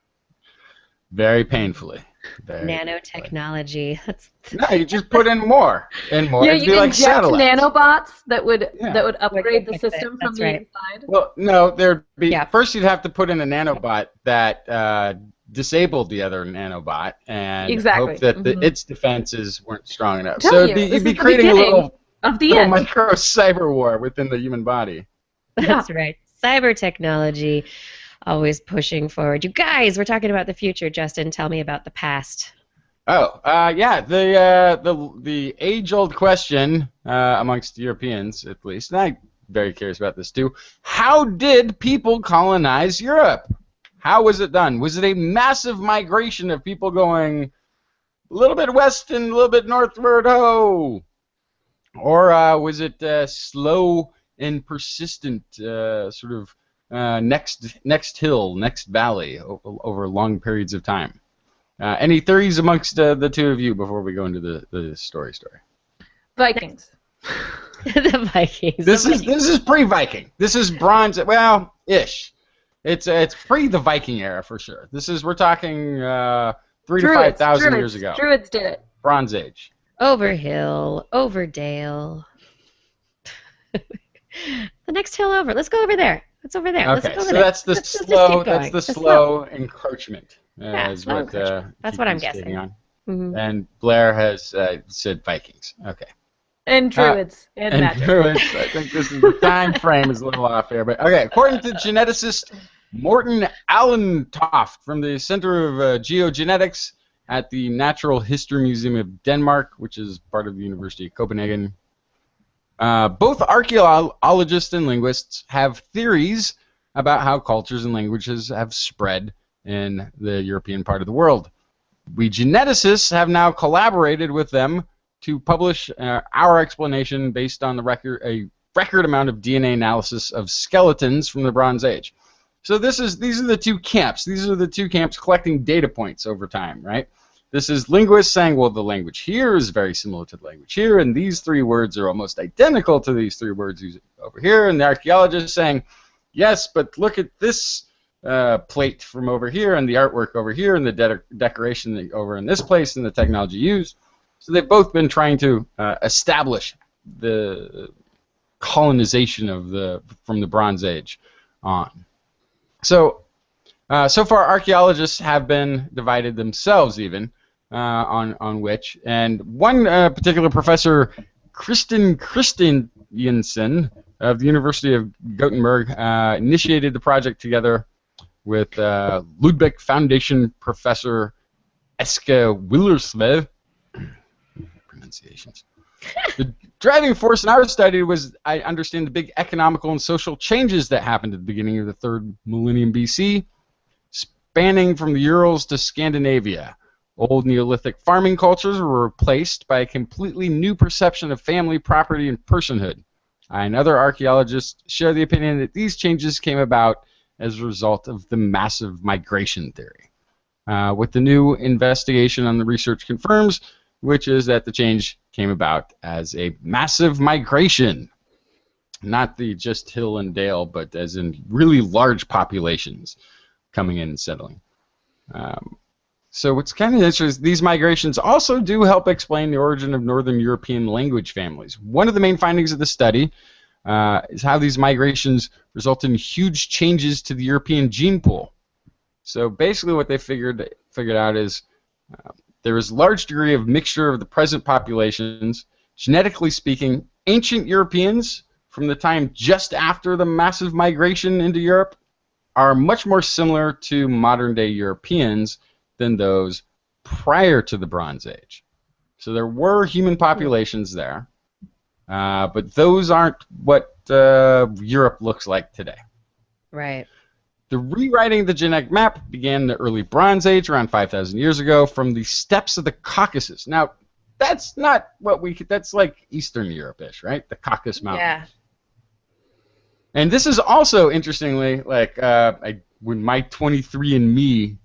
Very painfully. Nanotechnology. No, you just put in more and more. Yeah, It'd you be can like inject satellites. nanobots that would upgrade the Fix it. system from That's the right. inside. Well, no, there'd be Yeah. first you'd have to put in a nanobot that disabled the other nanobot and Exactly. hope that Mhm. its defenses weren't strong enough. Tell So you, you'd this be is the creating a beginning little of the end. micro cyber war within the human body. That's right. Cyber technology, always pushing forward. You guys, we're talking about the future. Justin, tell me about the past. Oh, yeah, the age-old question amongst Europeans, at least, and I'm very curious about this too. How did people colonize Europe? How was it done? Was it a massive migration of people going a little bit west and a little bit northward, or was it slow and persistent, sort of next hill, next valley over long periods of time? Any theories amongst the two of you before we go into the story? Vikings. The Vikings. This is pre-Viking. This is Bronze. Well, ish. It's pre the Viking era for sure. We're talking 3,000 to 5,000 years ago. Druids did it. Bronze Age. Over hill, over dale. The next hill over. Let's go over there. It's over there. Let's Okay, go over so there. that's the Let's just slow. keep That's going. the slow encroachment. Yeah, Is slow what, encroachment. That's what I'm Kiki's taking guessing. on. Mhm. And Blair has said Vikings. Okay. And druids. And magic. Druids. I think the time frame is a little off here, but okay. According to geneticist Morten Allentoft from the Center of Geogenetics at the Natural History Museum of Denmark, which is part of the University of Copenhagen, both archaeologists and linguists have theories about how cultures and languages have spread in the European part of the world. We geneticists have now collaborated with them to publish our explanation based on a record amount of DNA analysis of skeletons from the Bronze Age. So these are the two camps. These are the two camps collecting data points over time, right? This is linguists saying, well, the language here is very similar to the language here, and these three words are almost identical to these three words over here. And the archaeologists saying, yes, but look at this plate from over here, and the artwork over here, and the decoration over in this place, and the technology used. So they've both been trying to establish the colonization from the Bronze Age on. So far, archaeologists have been divided themselves even on which. And one particular professor, Kristen Christiansen of the University of Gothenburg, initiated the project together with Ludwig Foundation professor Eske Willerslev. Pronunciations. The driving force in our study was, I understand, the big economical and social changes that happened at the beginning of the 3rd millennium BC, spanning from the Urals to Scandinavia. Old Neolithic farming cultures were replaced by a completely new perception of family, property, and personhood. I and other archaeologists share the opinion that these changes came about as a result of the massive migration theory. What the new investigation on the research confirms, which is that the change came about as a massive migration. Not the just hill and dale, but as in really large populations coming in and settling. So what's kind of interesting, these migrations also do help explain the origin of Northern European language families. One of the main findings of the study is how these migrations result in huge changes to the European gene pool. So basically what they figured out is there is a large degree of mixture of the present populations. Genetically speaking, ancient Europeans from the time just after the massive migration into Europe are much more similar to modern-day Europeans than those prior to the Bronze Age. So there were human populations there, but those aren't what Europe looks like today. Right. The rewriting of the genetic map began in the early Bronze Age, around 5,000 years ago, from the steppes of the Caucasus. Now, that's not what that's like Eastern Europe-ish, right? The Caucasus Mountains. Yeah. And this is also, interestingly, like when my 23andMe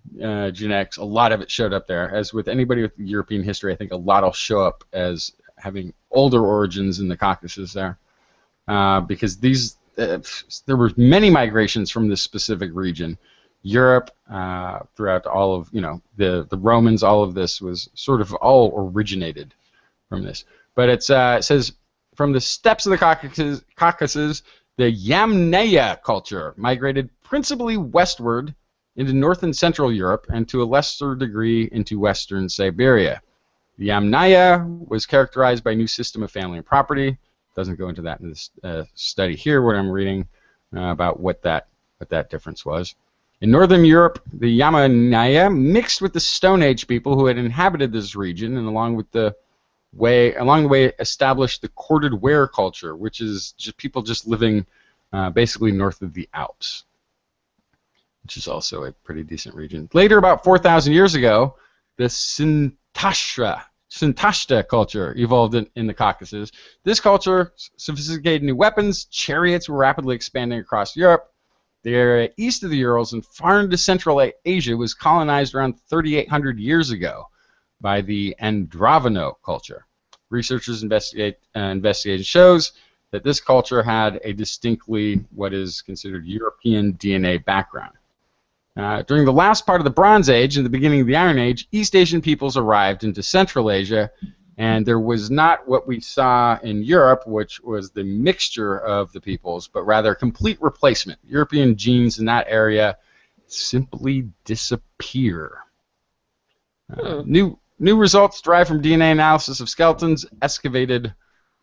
genetics, a lot of it showed up there. As with anybody with European history, I think a lot will show up as having older origins in the Caucasus there. Because there were many migrations from this specific region. Europe, throughout all of, the Romans, all of this was sort of all originated from this. But it says, from the steppes of the Caucasus, the Yamnaya culture migrated principally westward into North and Central Europe and to a lesser degree into Western Siberia. The Yamnaya was characterized by a new system of family and property. Doesn't go into that in this study here, what I'm reading about what that difference was. In Northern Europe, the Yamnaya mixed with the Stone Age people who had inhabited this region, and along the way established the corded ware culture, which is just people just living basically north of the Alps, which is also a pretty decent region. Later, about 4,000 years ago, the Sintashta culture evolved in the Caucasus. This culture sophisticated new weapons. Chariots were rapidly expanding across Europe. The area east of the Urals and far into Central Asia was colonized around 3,800 years ago by the Andravano culture. Researchers' investigation shows that this culture had a distinctly what is considered European DNA background. During the last part of the Bronze Age and the beginning of the Iron Age, East Asian peoples arrived into Central Asia, and there was not what we saw in Europe, which was the mixture of the peoples, but rather a complete replacement. European genes in that area simply disappear. New results derived from DNA analysis of skeletons excavated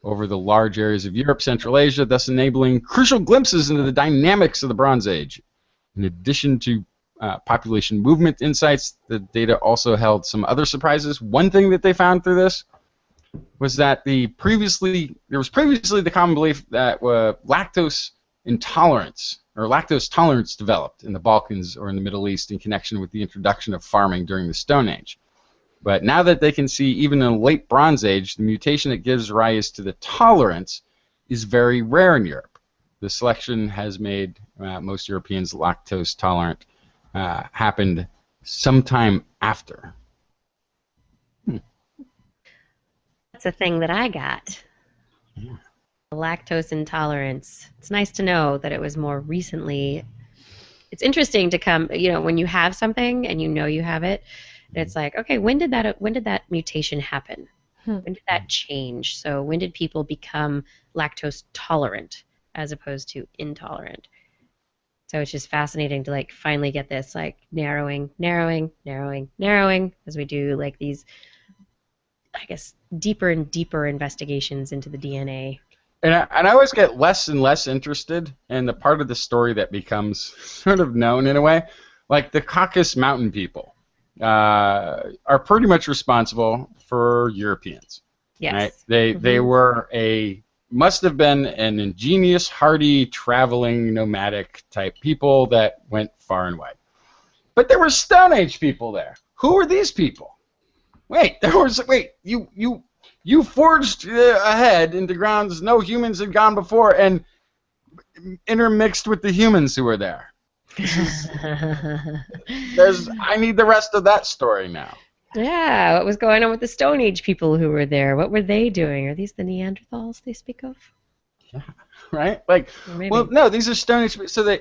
over the large areas of Europe, Central Asia, thus enabling crucial glimpses into the dynamics of the Bronze Age. In addition to population movement insights, the data also held some other surprises. One thing that they found through this was that there was previously the common belief that lactose intolerance or lactose tolerance developed in the Balkans or in the Middle East in connection with the introduction of farming during the Stone Age. But now that they can see, even in the late Bronze Age, the mutation that gives rise to the tolerance is very rare in Europe. The selection has made most Europeans lactose tolerant happened sometime after. That's a thing that I got. Yeah. Lactose intolerance. It's nice to know that it was more recently. It's interesting to come, when you have something and you have it, and it's like, okay, when did that mutation happen? When did that change? So when did people become lactose tolerant as opposed to intolerant? So it's just fascinating to finally get this narrowing as we do these, I guess, deeper and deeper investigations into the DNA. And I always get less and less interested in the part of the story that becomes sort of known in a way. Like the Caucasus Mountain people are pretty much responsible for Europeans. Yes. Right? They must have been an ingenious, hardy, traveling, nomadic type people that went far and wide. But there were Stone Age people there. Who were these people? You forged ahead into grounds no humans had gone before and intermixed with the humans who were there. I need the rest of that story now. Yeah, what was going on with the Stone Age people who were there? What were they doing? Are these the Neanderthals they speak of? Yeah, right? Well, no, these are Stone Age. So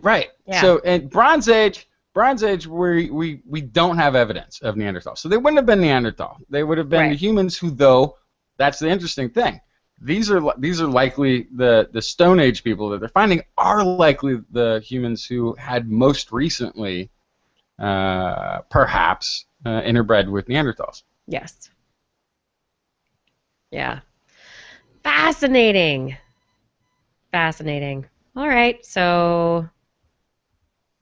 right. Yeah. So in Bronze Age, we don't have evidence of Neanderthals. So they wouldn't have been Neanderthal. They would have been the humans who, though, that's the interesting thing. These are likely the Stone Age people that they're finding are likely the humans who had most recently, perhaps, interbred with Neanderthals. Yes. Yeah. Fascinating. All right, so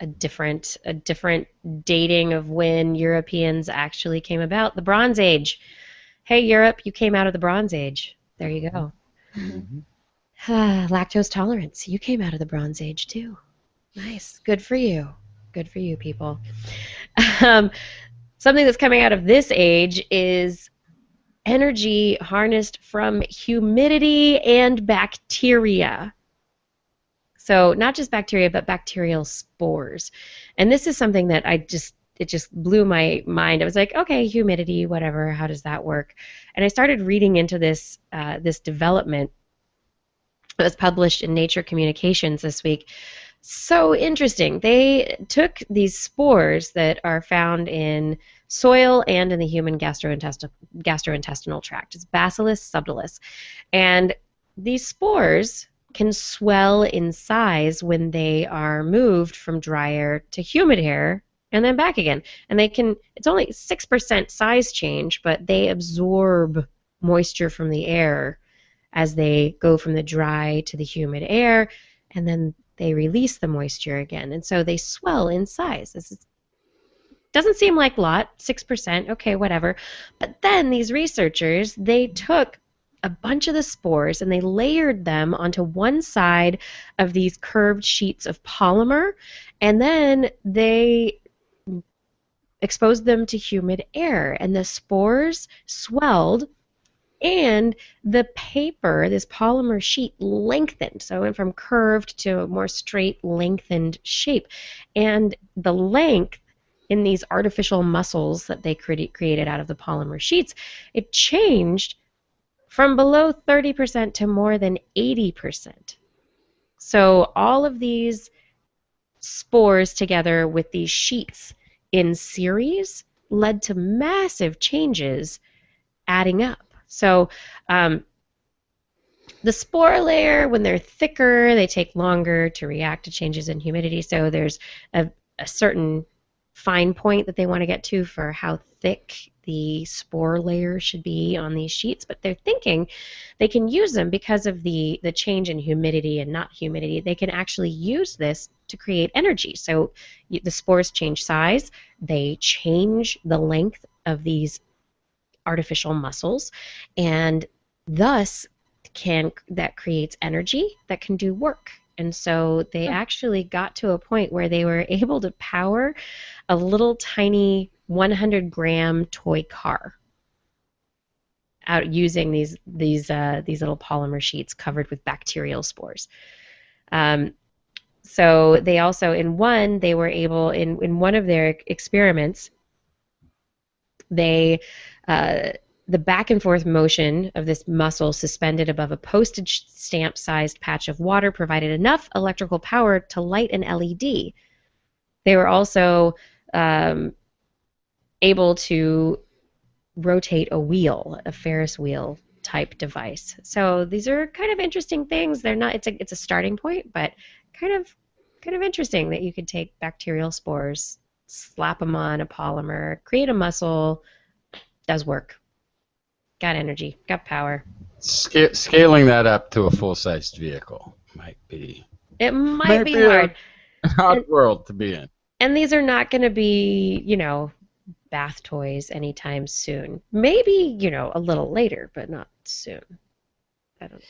a different dating of when Europeans actually came about. The Bronze Age. Hey, Europe, you came out of the Bronze Age. There you go. Mm-hmm. Lactose tolerance. You came out of the Bronze Age, too. Nice. Good for you. Good for you, people. Um, something that's coming out of this age is energy harnessed from humidity and bacteria. So not just bacteria, but bacterial spores. And this is something that it just blew my mind. I was like, okay, humidity, whatever, how does that work? And I started reading into this this development. It was published in Nature Communications this week. So interesting. They took these spores that are found in soil and in the human gastrointestinal tract. It's Bacillus subtilis. And these spores can swell in size when they are moved from dry air to humid air and then back again. And it's only 6% size change, but they absorb moisture from the air as they go from the dry to the humid air, and then they release the moisture again. And so they swell in size. Doesn't seem like a lot, 6%, okay, whatever. But then these researchers, they took a bunch of the spores and they layered them onto one side of these curved sheets of polymer, and then they exposed them to humid air, and the spores swelled, and the paper, this polymer sheet, lengthened. So it went from curved to a more straight, lengthened shape. And the length in these artificial muscles that they created out of the polymer sheets, it changed from below 30% to more than 80%. So all of these spores together with these sheets in series led to massive changes adding up. So the spore layer, when they're thicker, they take longer to react to changes in humidity. So there's a certain fine point that they want to get to for how thick the spore layer should be on these sheets. But they're thinking they can use them because of the change in humidity and not humidity. They can actually use this to create energy. So the spores change size. They change the length of these artificial muscles, and thus that creates energy that can do work. And so they actually got to a point where they were able to power a little tiny 100-gram toy car out using these little polymer sheets covered with bacterial spores. So they also, in one of their experiments, the back and forth motion of this muscle suspended above a postage stamp sized patch of water provided enough electrical power to light an LED. They were also able to rotate a wheel, a Ferris wheel type device. So these are kind of interesting things. They're not, it's a starting point, but kind of interesting that you could take bacterial spores, slap them on a polymer, create a muscle, does work. Got energy, got power. Scaling that up to a full-sized vehicle might be hard. An odd world to be in. And these are not going to be, bath toys anytime soon. Maybe, a little later, but not soon. I don't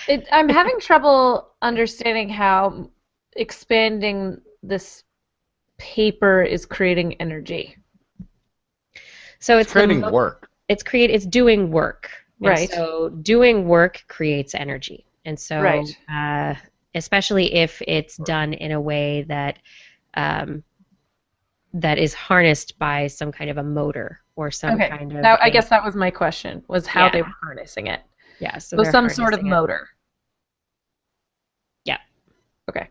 know. I'm having trouble understanding how expanding this paper is creating energy. So it's creating work. It's doing work. Right. And so doing work creates energy. And so right. Especially if it's done in a way that that is harnessed by some kind of a motor or some kind of... I guess that was my question, was how they were harnessing it. Yeah. So some sort of motor. Yeah. Okay.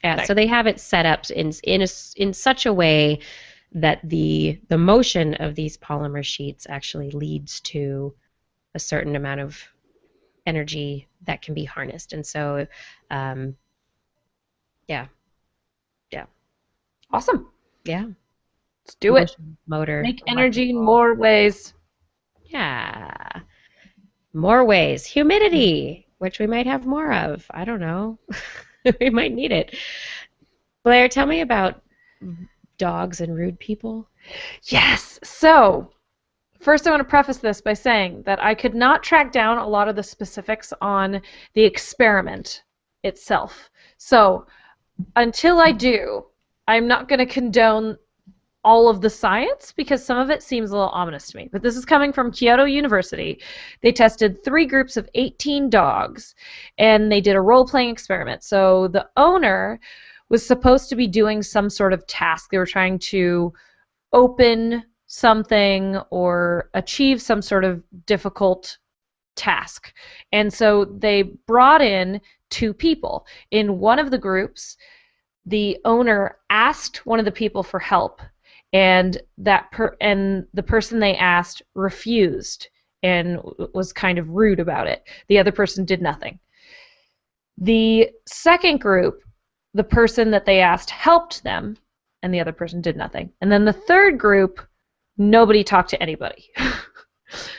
Yeah. Nice. So they have it set up in such a way that the motion of these polymer sheets actually leads to a certain amount of energy that can be harnessed. And so, yeah. Awesome. Yeah. Let's do it. Motor. Make energy in more ways. Yeah. More ways. Humidity, which we might have more of. I don't know. We might need it. Blair, tell me about dogs and rude people. Yes. So, first I want to preface this by saying that I could not track down a lot of the specifics on the experiment itself. So, until I do, I'm not going to condone all of the science because some of it seems a little ominous to me. But this is coming from Kyoto University. They tested 3 groups of 18 dogs, and they did a role-playing experiment. So the owner was supposed to be doing some sort of task. They were trying to open something or achieve some sort of difficult task. And so they brought in 2 people. In one of the groups, the owner asked one of the people for help, and the person they asked refused and was kind of rude about it. The other person did nothing. The second group, the person that they asked helped them, and the other person did nothing. And then the third group, nobody talked to anybody.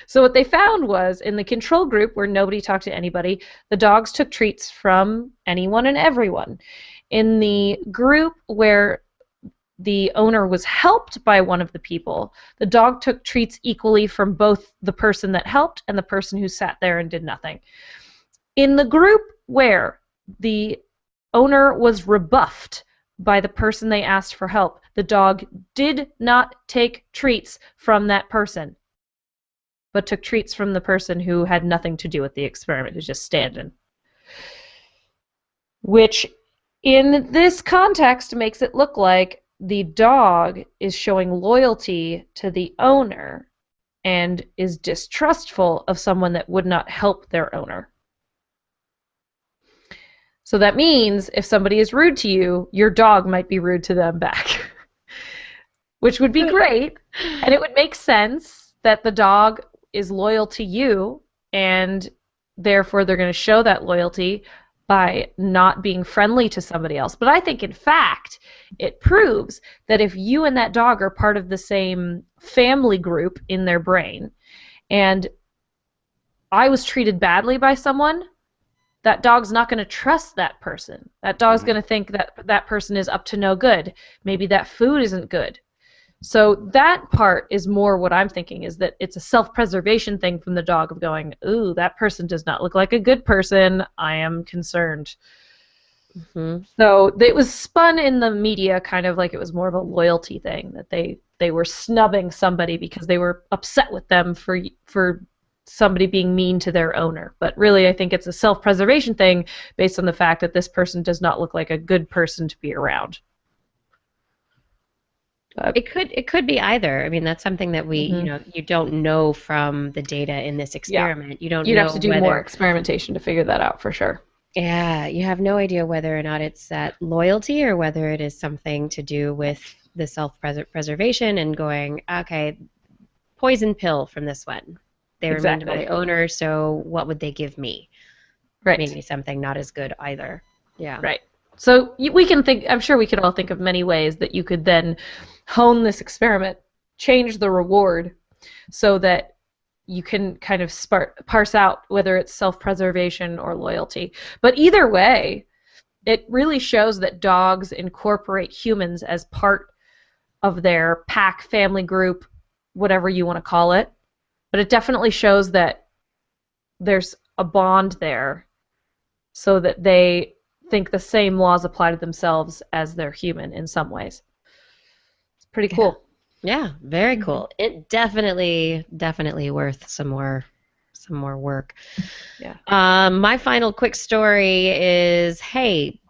So what they found was, in the control group where nobody talked to anybody, the dogs took treats from anyone and everyone. In the group where the owner was helped by one of the people, the dog took treats equally from both the person that helped and the person who sat there and did nothing. In the group where the owner was rebuffed by the person they asked for help, the dog did not take treats from that person, but took treats from the person who had nothing to do with the experiment, who's just standing. Which, in this context, makes it look like the dog is showing loyalty to the owner and is distrustful of someone that would not help their owner. So that means if somebody is rude to you, your dog might be rude to them back. Which would be great, and it would make sense that the dog is loyal to you, and therefore they're going to show that loyalty by not being friendly to somebody else. But I think, in fact, it proves that if you and that dog are part of the same family group in their brain, and I was treated badly by someone, that dog's not going to trust that person. That dog's going to think that that person is up to no good. Maybe that food isn't good. So that part is more what I'm thinking, is that it's a self-preservation thing from the dog of going, ooh, that person does not look like a good person. I am concerned. Mm-hmm. So it was spun in the media kind of like it was more of a loyalty thing, that they were snubbing somebody because they were upset with them for somebody being mean to their owner. But really, I think it's a self-preservation thing based on the fact that this person does not look like a good person to be around. It could be either. I mean, that's something that we, you don't know from the data in this experiment. Yeah. You'd have to do more experimentation to figure that out for sure. Yeah, you have no idea whether or not it's that loyalty or whether it is something to do with the self-preservation and going, okay, poison pill from this one. They were mean to my owner, so what would they give me? Right. Maybe something not as good either. Yeah. Right. So we can think, I'm sure we could all think of many ways that you could then hone this experiment, change the reward so that you can kind of parse out whether it's self-preservation or loyalty. But either way, it really shows that dogs incorporate humans as part of their pack, family group, whatever you want to call it. But it definitely shows that there's a bond there so that they think the same laws apply to themselves as they're human in some ways. It's pretty cool. Yeah, very cool. It definitely worth some more work. Yeah. My final quick story is, hey,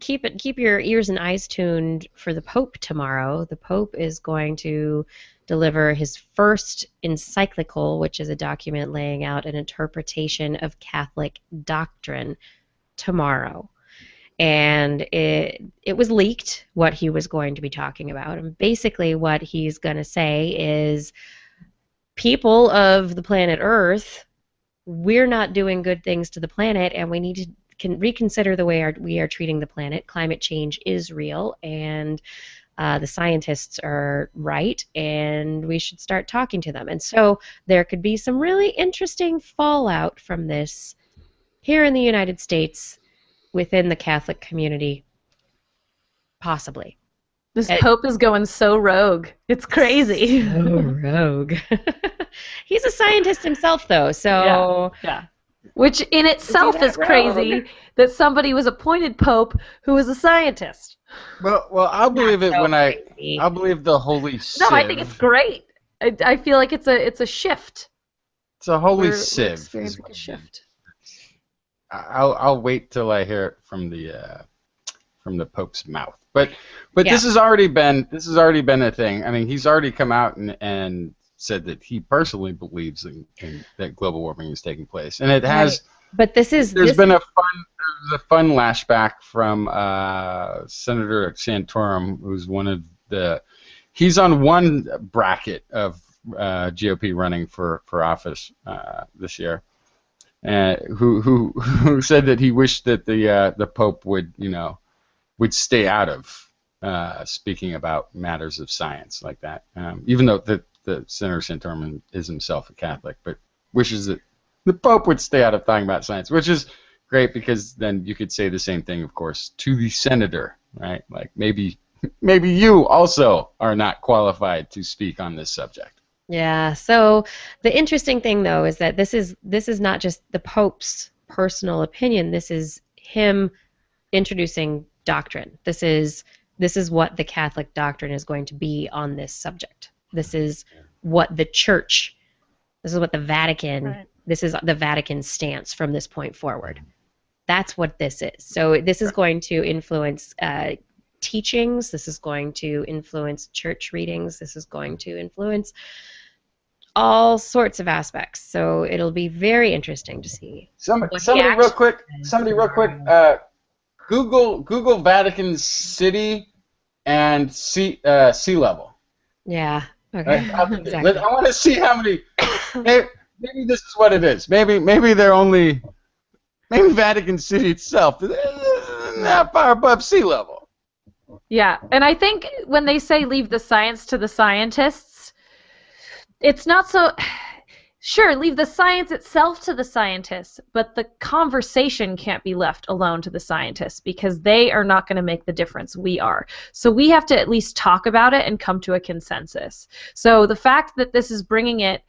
keep your ears and eyes tuned for the Pope tomorrow. The Pope is going to deliver his first encyclical, which is a document laying out an interpretation of Catholic doctrine, tomorrow. And it was leaked what he was going to be talking about. And basically what he's going to say is, people of the planet Earth, we're not doing good things to the planet, and we need to reconsider the way we are treating the planet. Climate change is real, and the scientists are right, and we should start talking to them. And so there could be some really interesting fallout from this here in the United States within the Catholic community, possibly. This Pope is going so rogue. It's crazy. So rogue. He's a scientist himself, though, so yeah. Which in itself is crazy that somebody was appointed pope who was a scientist. Well, I'll believe it so when crazy. I'll believe the holy sieve. No, I think it's great. I feel like it's a shift. It's a holy We're sieve. experiencing a shift. I'll wait till I hear it from the Pope's mouth. But Yeah. this has already been a thing. I mean, he's already come out and said that he personally believes in that global warming is taking place, and it has. But there's been a fun lashback from Senator Santorum, who's one of he's on one bracket of GOP running for office this year, who said that he wished that the Pope would stay out of speaking about matters of science like that, even though the Senator Santorum is himself a Catholic, but wishes that the Pope would stay out of talking about science, which is great because then you could say the same thing, of course, to the senator, right? Like maybe you also are not qualified to speak on this subject. Yeah. So the interesting thing, though, is that this is not just the Pope's personal opinion. This is him introducing doctrine. This is what the Catholic doctrine is going to be on this subject. This is what the Church. This is what the Vatican. Right. This is the Vatican's stance from this point forward. That's what this is. So this is going to influence teachings. This is going to influence church readings. This is going to influence all sorts of aspects. So it'll be very interesting to see. Somebody real quick. Google Vatican City and sea level. Yeah. Okay. Exactly. I want to see how many. Maybe this is what it is. Maybe Vatican City itself is not far above sea level. Yeah, and I think when they say leave the science to the scientists, it's not so. Sure, leave the science itself to the scientists, but the conversation can't be left alone to the scientists because they are not going to make the difference. We are. So we have to at least talk about it and come to a consensus. So the fact that this is bringing it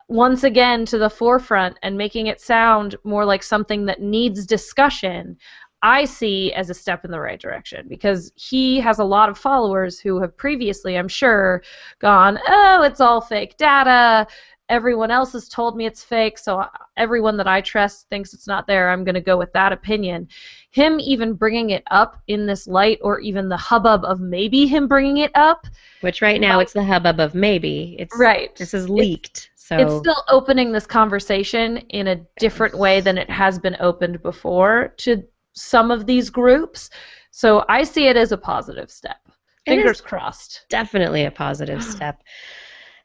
once again to the forefront and making it sound more like something that needs discussion, I see as a step in the right direction because he has a lot of followers who have previously, I'm sure, gone, oh, it's all fake data. Everyone else has told me it's fake, so everyone that I trust thinks it's not there. I'm going to go with that opinion. Him even bringing it up in this light, or even the hubbub of maybe him bringing it up. Which right now it's the hubbub of maybe. It's right. This is leaked. So it's still opening this conversation in a different way than it has been opened before to some of these groups. So I see it as a positive step. Fingers crossed. Definitely a positive step.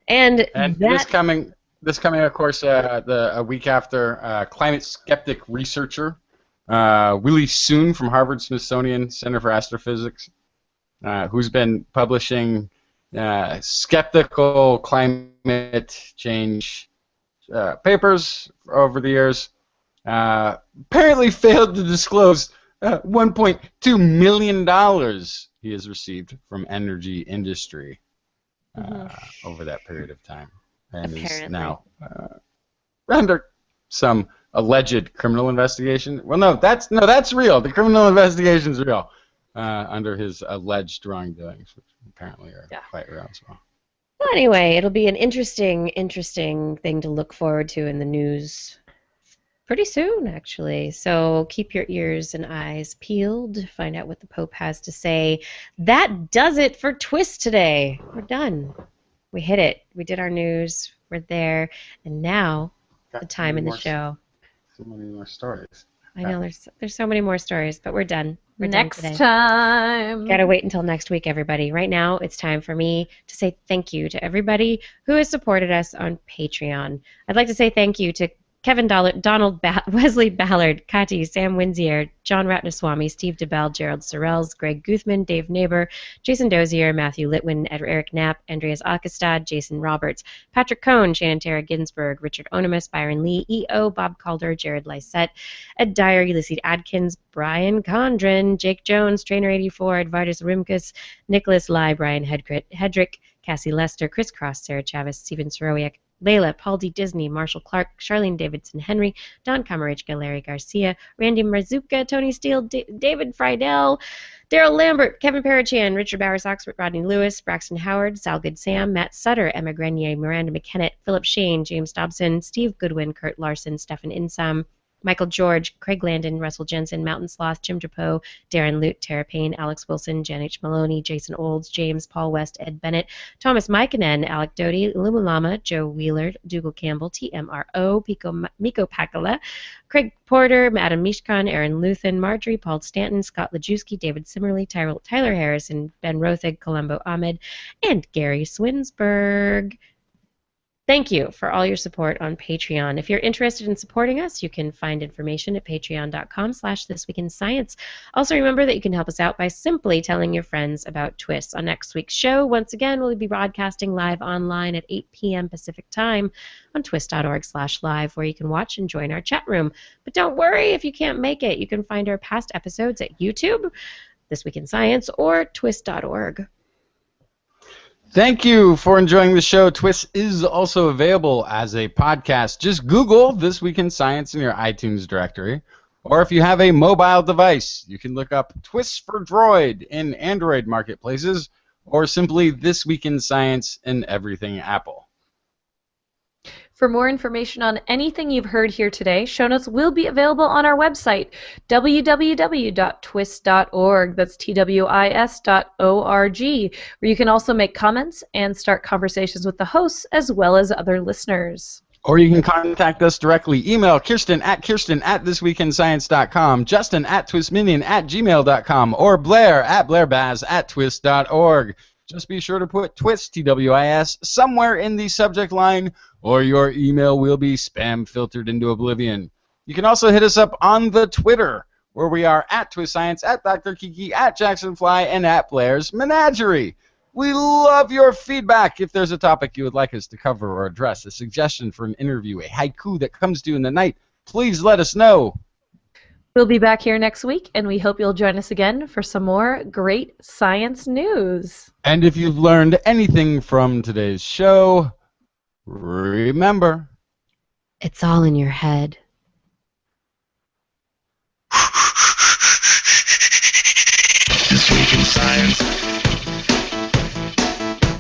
And this coming, of course, a week after, climate skeptic researcher Willie Soon from Harvard-Smithsonian Center for Astrophysics, who's been publishing skeptical climate change papers over the years, apparently failed to disclose $1.2 million he has received from energy industry over that period of time, and is now under some alleged criminal investigation. Well, no, that's real. The criminal investigation's real under his alleged wrongdoings, which apparently are quite real as well. Well, anyway, it'll be an interesting thing to look forward to in the news pretty soon, actually. So keep your ears and eyes peeled to find out what the Pope has to say. That does it for TWIS today. We're done. We hit it. We did our news. We're there. And now, the time in the show. So many more stories. I know, there's so many more stories, but we're done. We're next done today. time. Gotta wait until next week, everybody. Right now, it's time for me to say thank you to everybody who has supported us on Patreon. I'd like to say thank you to Kevin Donald Wesley Ballard, Kati, Sam Winzier, John Ratnaswamy, Steve DeBell, Gerald Sorrells, Greg Guthman, Dave Neighbor, Jason Dozier, Matthew Litwin, Eric Knapp, Andreas Akestad, Jason Roberts, Patrick Cohn, Shannon Tara Ginsburg, Richard Onimus, Byron Lee, E.O., Bob Calder, Jared Lysette, Ed Dyer, Ulysses Adkins, Brian Condren, Jake Jones, Trainer84, Edvardus Rimkus, Nicholas Lai, Brian Hedrick, Cassie Lester, Chris Cross, Sarah Chavez, Stephen Sorowiak, Layla, Paul D. Disney, Marshall Clark, Charlene Davidson Henry, Don Camarachka, Larry Garcia, Randy Marzuka, Tony Steele, David Friedel, Daryl Lambert, Kevin Parachan, Richard Bowers Oxford, Rodney Lewis, Braxton Howard, Sal Good Sam, Matt Sutter, Emma Grenier, Miranda McKennett, Philip Shane, James Dobson, Steve Goodwin, Kurt Larson, Stefan Insam, Michael George, Craig Landon, Russell Jensen, Mountain Sloth, Jim Drapeau, Darren Lute, Tara Payne, Alex Wilson, Jan H. Maloney, Jason Olds, James, Paul West, Ed Bennett, Thomas Mikanen, Alec Doty, Lumulama, Joe Wheeler, Dougal Campbell, TMRO, Miko Pakala, Craig Porter, Adam Mishkan, Aaron Luthen, Marjorie, Paul Stanton, Scott Lajewski, David Simmerly, Tyler Harrison, Ben Rothig, Columbo Ahmed, and Gary Swinsberg. Thank you for all your support on Patreon. If you're interested in supporting us, you can find information at patreon.com/thisweekinscience. Also remember that you can help us out by simply telling your friends about TWIS. On next week's show, once again, we'll be broadcasting live online at 8 p.m. Pacific time on twis.org/live, where you can watch and join our chat room. But don't worry if you can't make it. You can find our past episodes at YouTube, This Week in Science, or twis.org. Thank you for enjoying the show. TWIS is also available as a podcast. Just Google This Week in Science in your iTunes directory. Or if you have a mobile device, you can look up TWIS for Droid in Android marketplaces, or simply This Week in Science in everything Apple. For more information on anything you've heard here today, show notes will be available on our website, www.twis.org. That's TWIS.org, where you can also make comments and start conversations with the hosts as well as other listeners. Or you can contact us directly. Email Kirsten at kirsten@thisweekinscience.com, Justin at twistminion@gmail.com, or Blair at blairbaz@twis.org. Just be sure to put TWIS, TWIS, somewhere in the subject line, or your email will be spam filtered into oblivion. You can also hit us up on the Twitter, where we are at TWIScience, at Dr. Kiki, at JacksonFly, and at Blair's Menagerie. We love your feedback. If there's a topic you would like us to cover or address, a suggestion for an interview, a haiku that comes to you in the night, please let us know. We'll be back here next week, and we hope you'll join us again for some more great science news. And if you've learned anything from today's show, remember, it's all in your head. This Week in Science.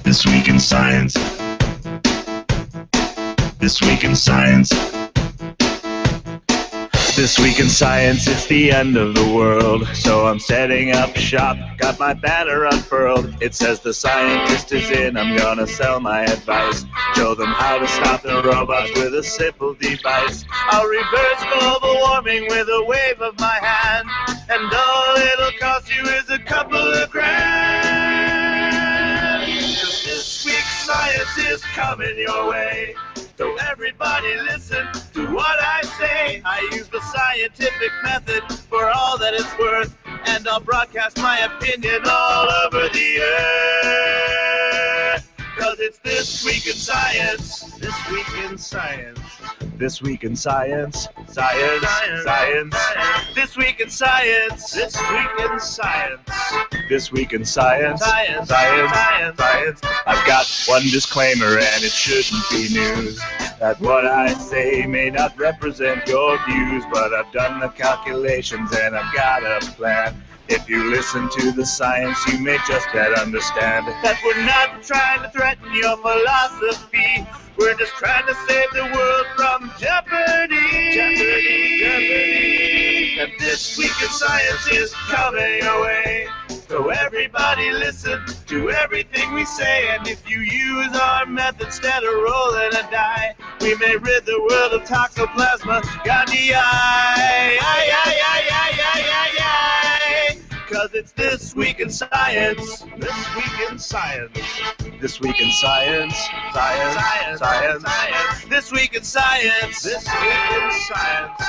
This Week in Science. This Week in Science. This Week in Science, it's the end of the world. So I'm setting up shop, got my banner unfurled. It says the scientist is in, I'm gonna sell my advice. Show them how to stop the robots with a simple device. I'll reverse global warming with a wave of my hand. And all it'll cost you is a couple of grand. 'Cause this week's science is coming your way. So everybody listen to what I say. I use the scientific method for all that it's worth, and I'll broadcast my opinion all over the earth. 'Cause it's This Week in Science. This Week in Science. This Week in Science. Science. Science. This Week in Science. This Week in Science. This Week in Science. Science. Science. Science. I've got one disclaimer, and it shouldn't be news, that what I say may not represent your views, but I've done the calculations and I've got a plan. If you listen to the science, you may just better understand that we're not trying to threaten your philosophy. We're just trying to save the world from jeopardy. Jeopardy. And This Week in Science is coming your way. So everybody listen to everything we say. And if you use our method instead of rolling a die, we may rid the world of toxoplasma gondii. Cause it's This Week in Science. This Week in Science. This Week in Science. Science. Science. Science. This Week in Science. This Week in Science.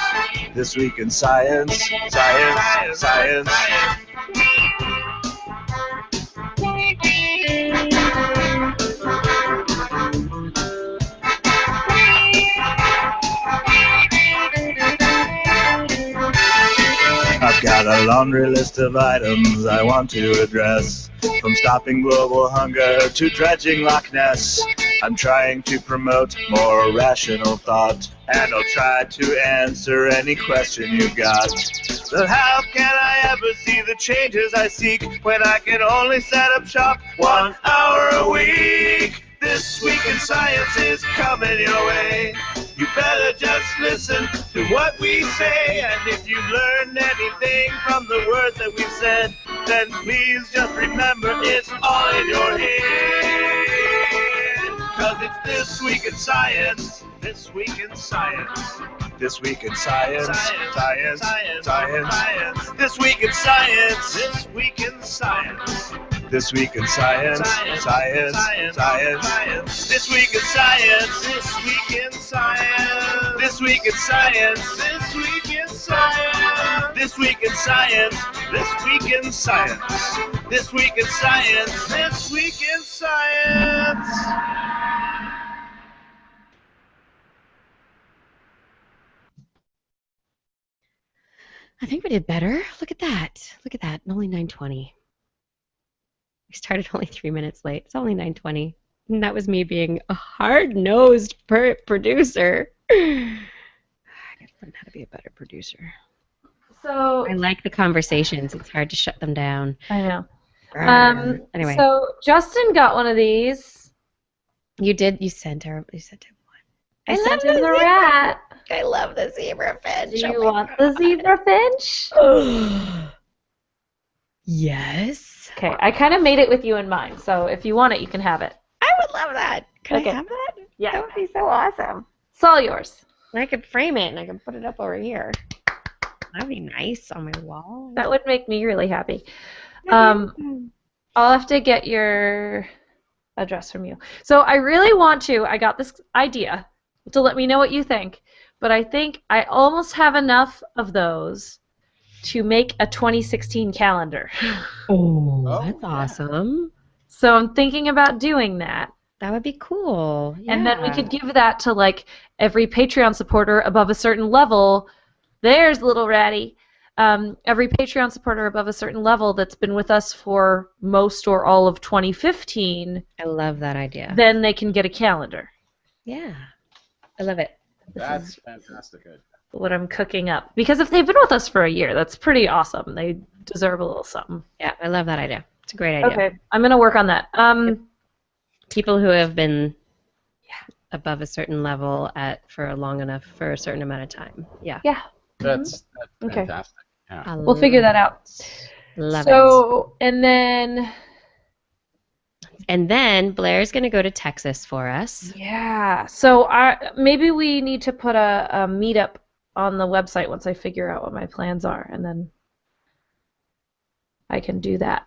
This Week in Science. Science. Science. I've got a laundry list of items I want to address, from stopping global hunger to dredging Loch Ness. I'm trying to promote more rational thought, and I'll try to answer any question you got. So how can I ever see the changes I seek when I can only set up shop 1 hour a week? This Week in Science is coming your way. You better just listen to what we say, and if you've learned anything from the words that we've said, then please just remember it's all in your head. 'Cause it's This Week in Science. This Week in Science. This Week in Science. Science. Science. This Week in Science. This Week in Science. This Week in Science. Science. Science. This Week in Science. This Week in Science. This Week in Science. This Week in Science. This Week in Science. This Week in Science. This Week in Science. This Week in Science. I think we did better. Look at that. Look at that. Only 9:20. We started only 3 minutes late. It's only 9:20. And that was me being a hard-nosed producer. I gotta learn how to be a better producer. So I like the conversations. It's hard to shut them down. I know. Anyway. So Justin got one of these. You did. You sent him one. I sent him the rat. I love the zebra finch. Do you want the zebra finch? Yes. Okay, I kind of made it with you in mind, so if you want it, you can have it. I would love that. Can I have that? Yeah. That would be so awesome. It's all yours. I could frame it and I could put it up over here. That'd be nice on my wall. That would make me really happy. I'll have to get your address from you. So I really want to, I got this idea to let me know what you think, but I think I almost have enough of those to make a 2016 calendar. Oh, that's awesome. So I'm thinking about doing that. That would be cool. Yeah. And then we could give that to like every Patreon supporter above a certain level. There's little Ratty. Every Patreon supporter above a certain level that's been with us for most or all of 2015. I love that idea. Then they can get a calendar. Yeah. I love it. That's fantastic. What I'm cooking up. Because if they've been with us for a year, that's pretty awesome. They deserve a little something. Yeah, I love that idea. It's a great idea. Okay, I'm going to work on that. People who have been above a certain level for a certain amount of time. Yeah. Yeah. That's Okay. fantastic. Yeah. We'll figure that out. Love it. So, and then Blair's going to go to Texas for us. Yeah. So maybe we need to put a meetup on the website once I figure out what my plans are, and then I can do that.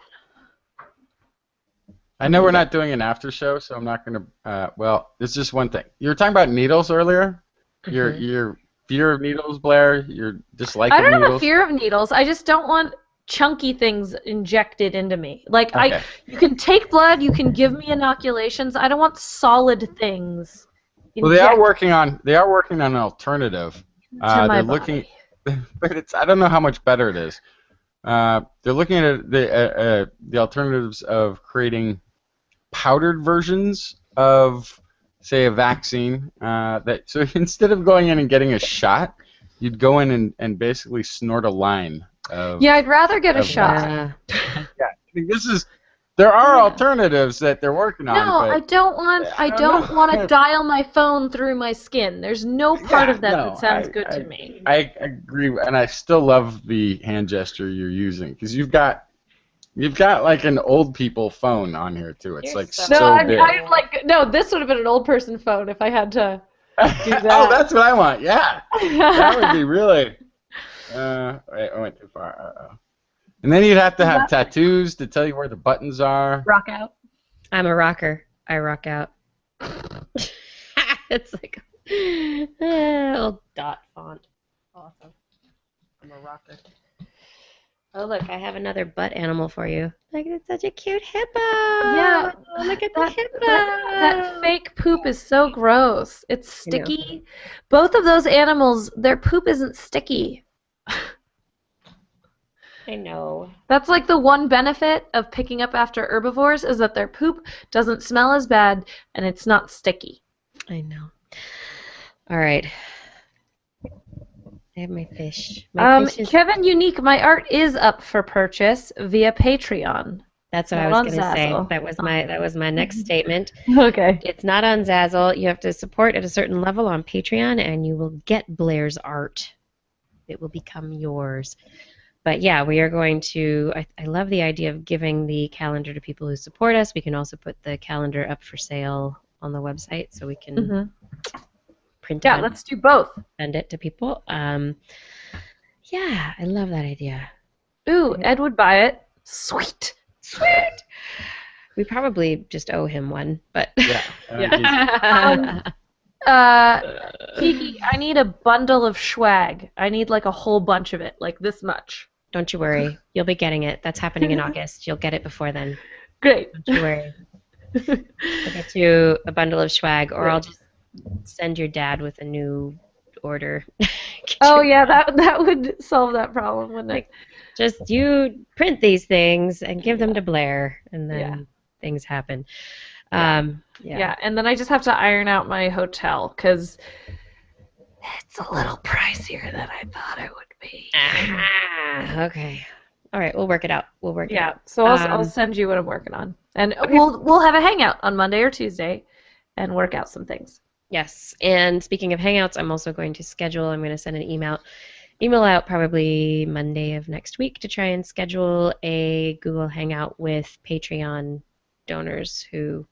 I know we're not doing an after show, so I'm not going to. Well, there's just one thing. You were talking about needles earlier. Your fear of needles, Blair. Your dislike of needles. I don't have a fear of needles. I just don't want chunky things injected into me. Like Okay. you can take blood, you can give me inoculations. I don't want solid things. Well, they are working on an alternative. my They're looking, but I don't know how much better it is. They're looking at the alternatives of creating powdered versions of, say, a vaccine. So instead of going in and getting a shot, you'd go in and basically snort a line. I'd rather get a shot. There are alternatives that they're working on. No, but I don't want to dial my phone through my skin. There's no part of that sounds good to me. I agree, and I still love the hand gesture you're using because you've got like an old people phone on here too. It's like so big. This would have been an old person phone if I had to do that. Oh, that's what I want. Yeah, that would be really. Wait, I went too far. And then you'd have to have tattoos to tell you where the buttons are. Rock out. I'm a rocker. I rock out. It's like a little dot font. Awesome. I'm a rocker. Oh, look, I have another butt animal for you. Like, it's such a cute hippo. Yeah. Look at the hippo. That fake poop is so gross. It's sticky. Both of those animals, their poop isn't sticky. I know. That's like the one benefit of picking up after herbivores is that their poop doesn't smell as bad and it's not sticky. I know. All right. I have my fish. My fish is... Kevin Unique, my art is up for purchase via Patreon. That's what I was going to say. That was my next statement. Okay. It's not on Zazzle. You have to support at a certain level on Patreon, and you will get Blair's art. It will become yours. But yeah, we are going to. I love the idea of giving the calendar to people who support us. We can also put the calendar up for sale on the website, so we can print it. Yeah, let's do both. Send it to people. Yeah, I love that idea. Ooh, Ed would buy it. Sweet. We probably just owe him one, but Yeah. Kiki, I need a bundle of swag. I need like a whole bunch of it, like this much. don't you worry. You'll be getting it. That's happening in August. You'll get it before then. Great. Don't you worry. I'll get you a bundle of swag, or I'll just send your dad with a new order. Oh yeah, that would solve that problem, wouldn't it? Just you print these things and give them to Blair, and then things happen. Yeah, and then I just have to iron out my hotel because it's a little pricier than I thought it would be. Okay. All right, we'll work it out. We'll work it out. So I'll send you what I'm working on, and we'll have a hangout on Monday or Tuesday, and work out some things. Yes, and speaking of hangouts, I'm also going to I'm going to send an email out probably Monday of next week to try and schedule a Google Hangout with Patreon donors who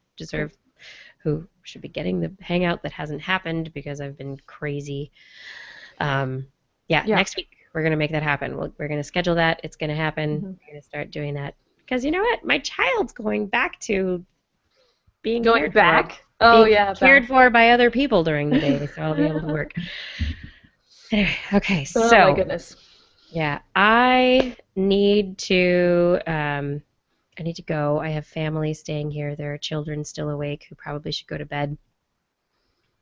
should be getting the hangout that hasn't happened because I've been crazy. Next week we're going to make that happen. We're going to schedule that. It's going to happen. We're going to start doing that because you know what? My child's going back to being cared for by other people during the day, so I'll be able to work. Anyway, okay, so oh my goodness. Yeah, I need to go. I have family staying here. There are children still awake who probably should go to bed.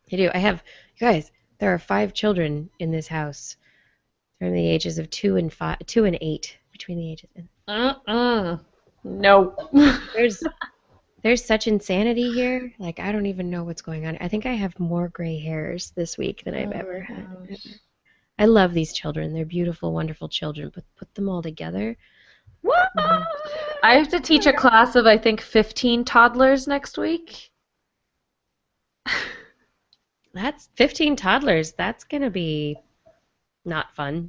You guys, there are 5 children in this house. They're in the ages of 2 and 8, between the ages. No. There's such insanity here. Like, I don't even know what's going on. I think I have more gray hairs this week than I've ever had. I love these children. They're beautiful, wonderful children, but put them all together. What? I have to teach a class of, I think, 15 toddlers next week. That's 15 toddlers. That's going to be not fun.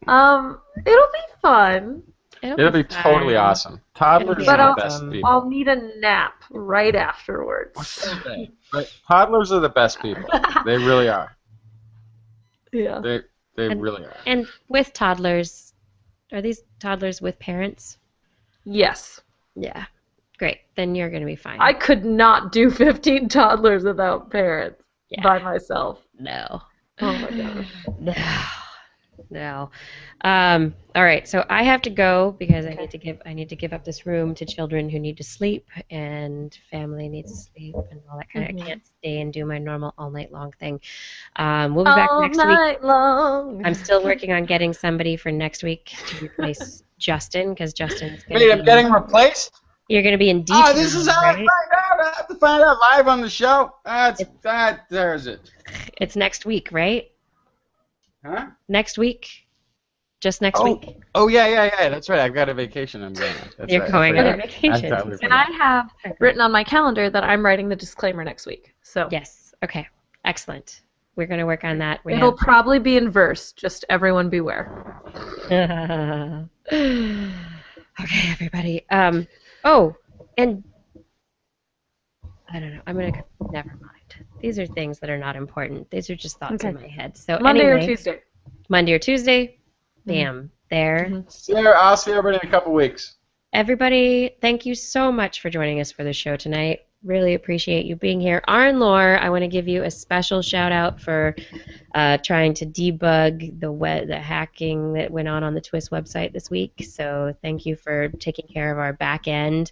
It'll be fun. It'll be totally awesome. Toddlers are the best people. I'll need a nap right afterwards. But toddlers are the best people. They really are. Yeah. They really are. And with toddlers, are these toddlers with parents? Yes. Yeah. Great. Then you're going to be fine. I could not do 15 toddlers without parents by myself. No. Oh my gosh. No. All right, so I have to go because I need to give up this room to children who need to sleep, and family needs to sleep, and all that kind of. I can't stay and do my normal all night long thing. We'll be back next week. All night long. I'm still working on getting somebody for next week to replace Justin because Justin's going to. Wait, I'm getting replaced? You're going to be in deep. Oh, this is how I find out. I have to find out live on the show. There's it. It's next week, right? Huh? Next week? Just next week? Oh, yeah. That's right. I've got a vacation I'm going on. You're going on a vacation. And I have written on my calendar that I'm writing the disclaimer next week. So yes. Okay. Excellent. We're going to work on that. It'll probably be in verse. Just everyone beware. Okay, everybody. And I don't know. Never mind. These are things that are not important. These are just thoughts in my head. So Monday or Tuesday. Monday or Tuesday. Bam. There. I'll see everybody in a couple weeks. Everybody, thank you so much for joining us for the show tonight. Really appreciate you being here. Arn Lore, I want to give you a special shout out for trying to debug the hacking that went on the TWIS website this week. So thank you for taking care of our back end.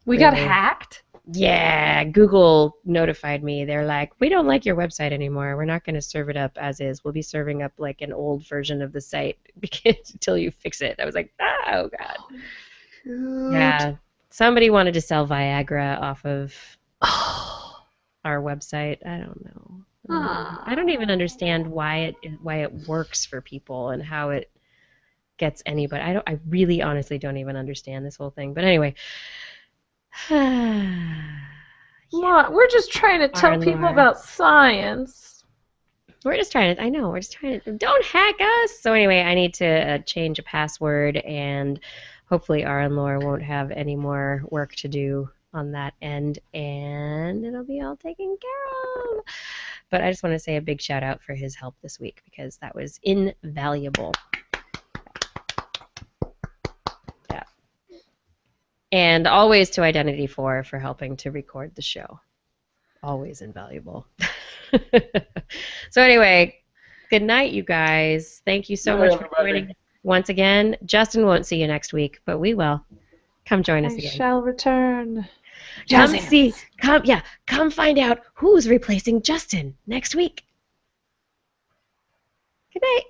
We got hacked? Yeah, Google notified me. They're like, we don't like your website anymore. We're not going to serve it up as is. We'll be serving up like an old version of the site until you fix it. I was like, oh, God. Yeah. Somebody wanted to sell Viagra off of our website. I don't know. I don't even understand why it works for people and how it gets anybody. I really honestly don't even understand this whole thing. But anyway. What? We're just trying to tell people about science. We're just trying to, don't hack us. So anyway, I need to change a password, and hopefully R and Lore won't have any more work to do on that end, and it'll be all taken care of. But I just want to say a big shout out for his help this week, because that was invaluable. Yeah. And always to Identity4 for helping to record the show. Always invaluable. So anyway, good night, you guys. Thank you so much for joining once again. Justin won't see you next week, but we will. Come join us again. I shall return. Come find out who's replacing Justin next week. Good night.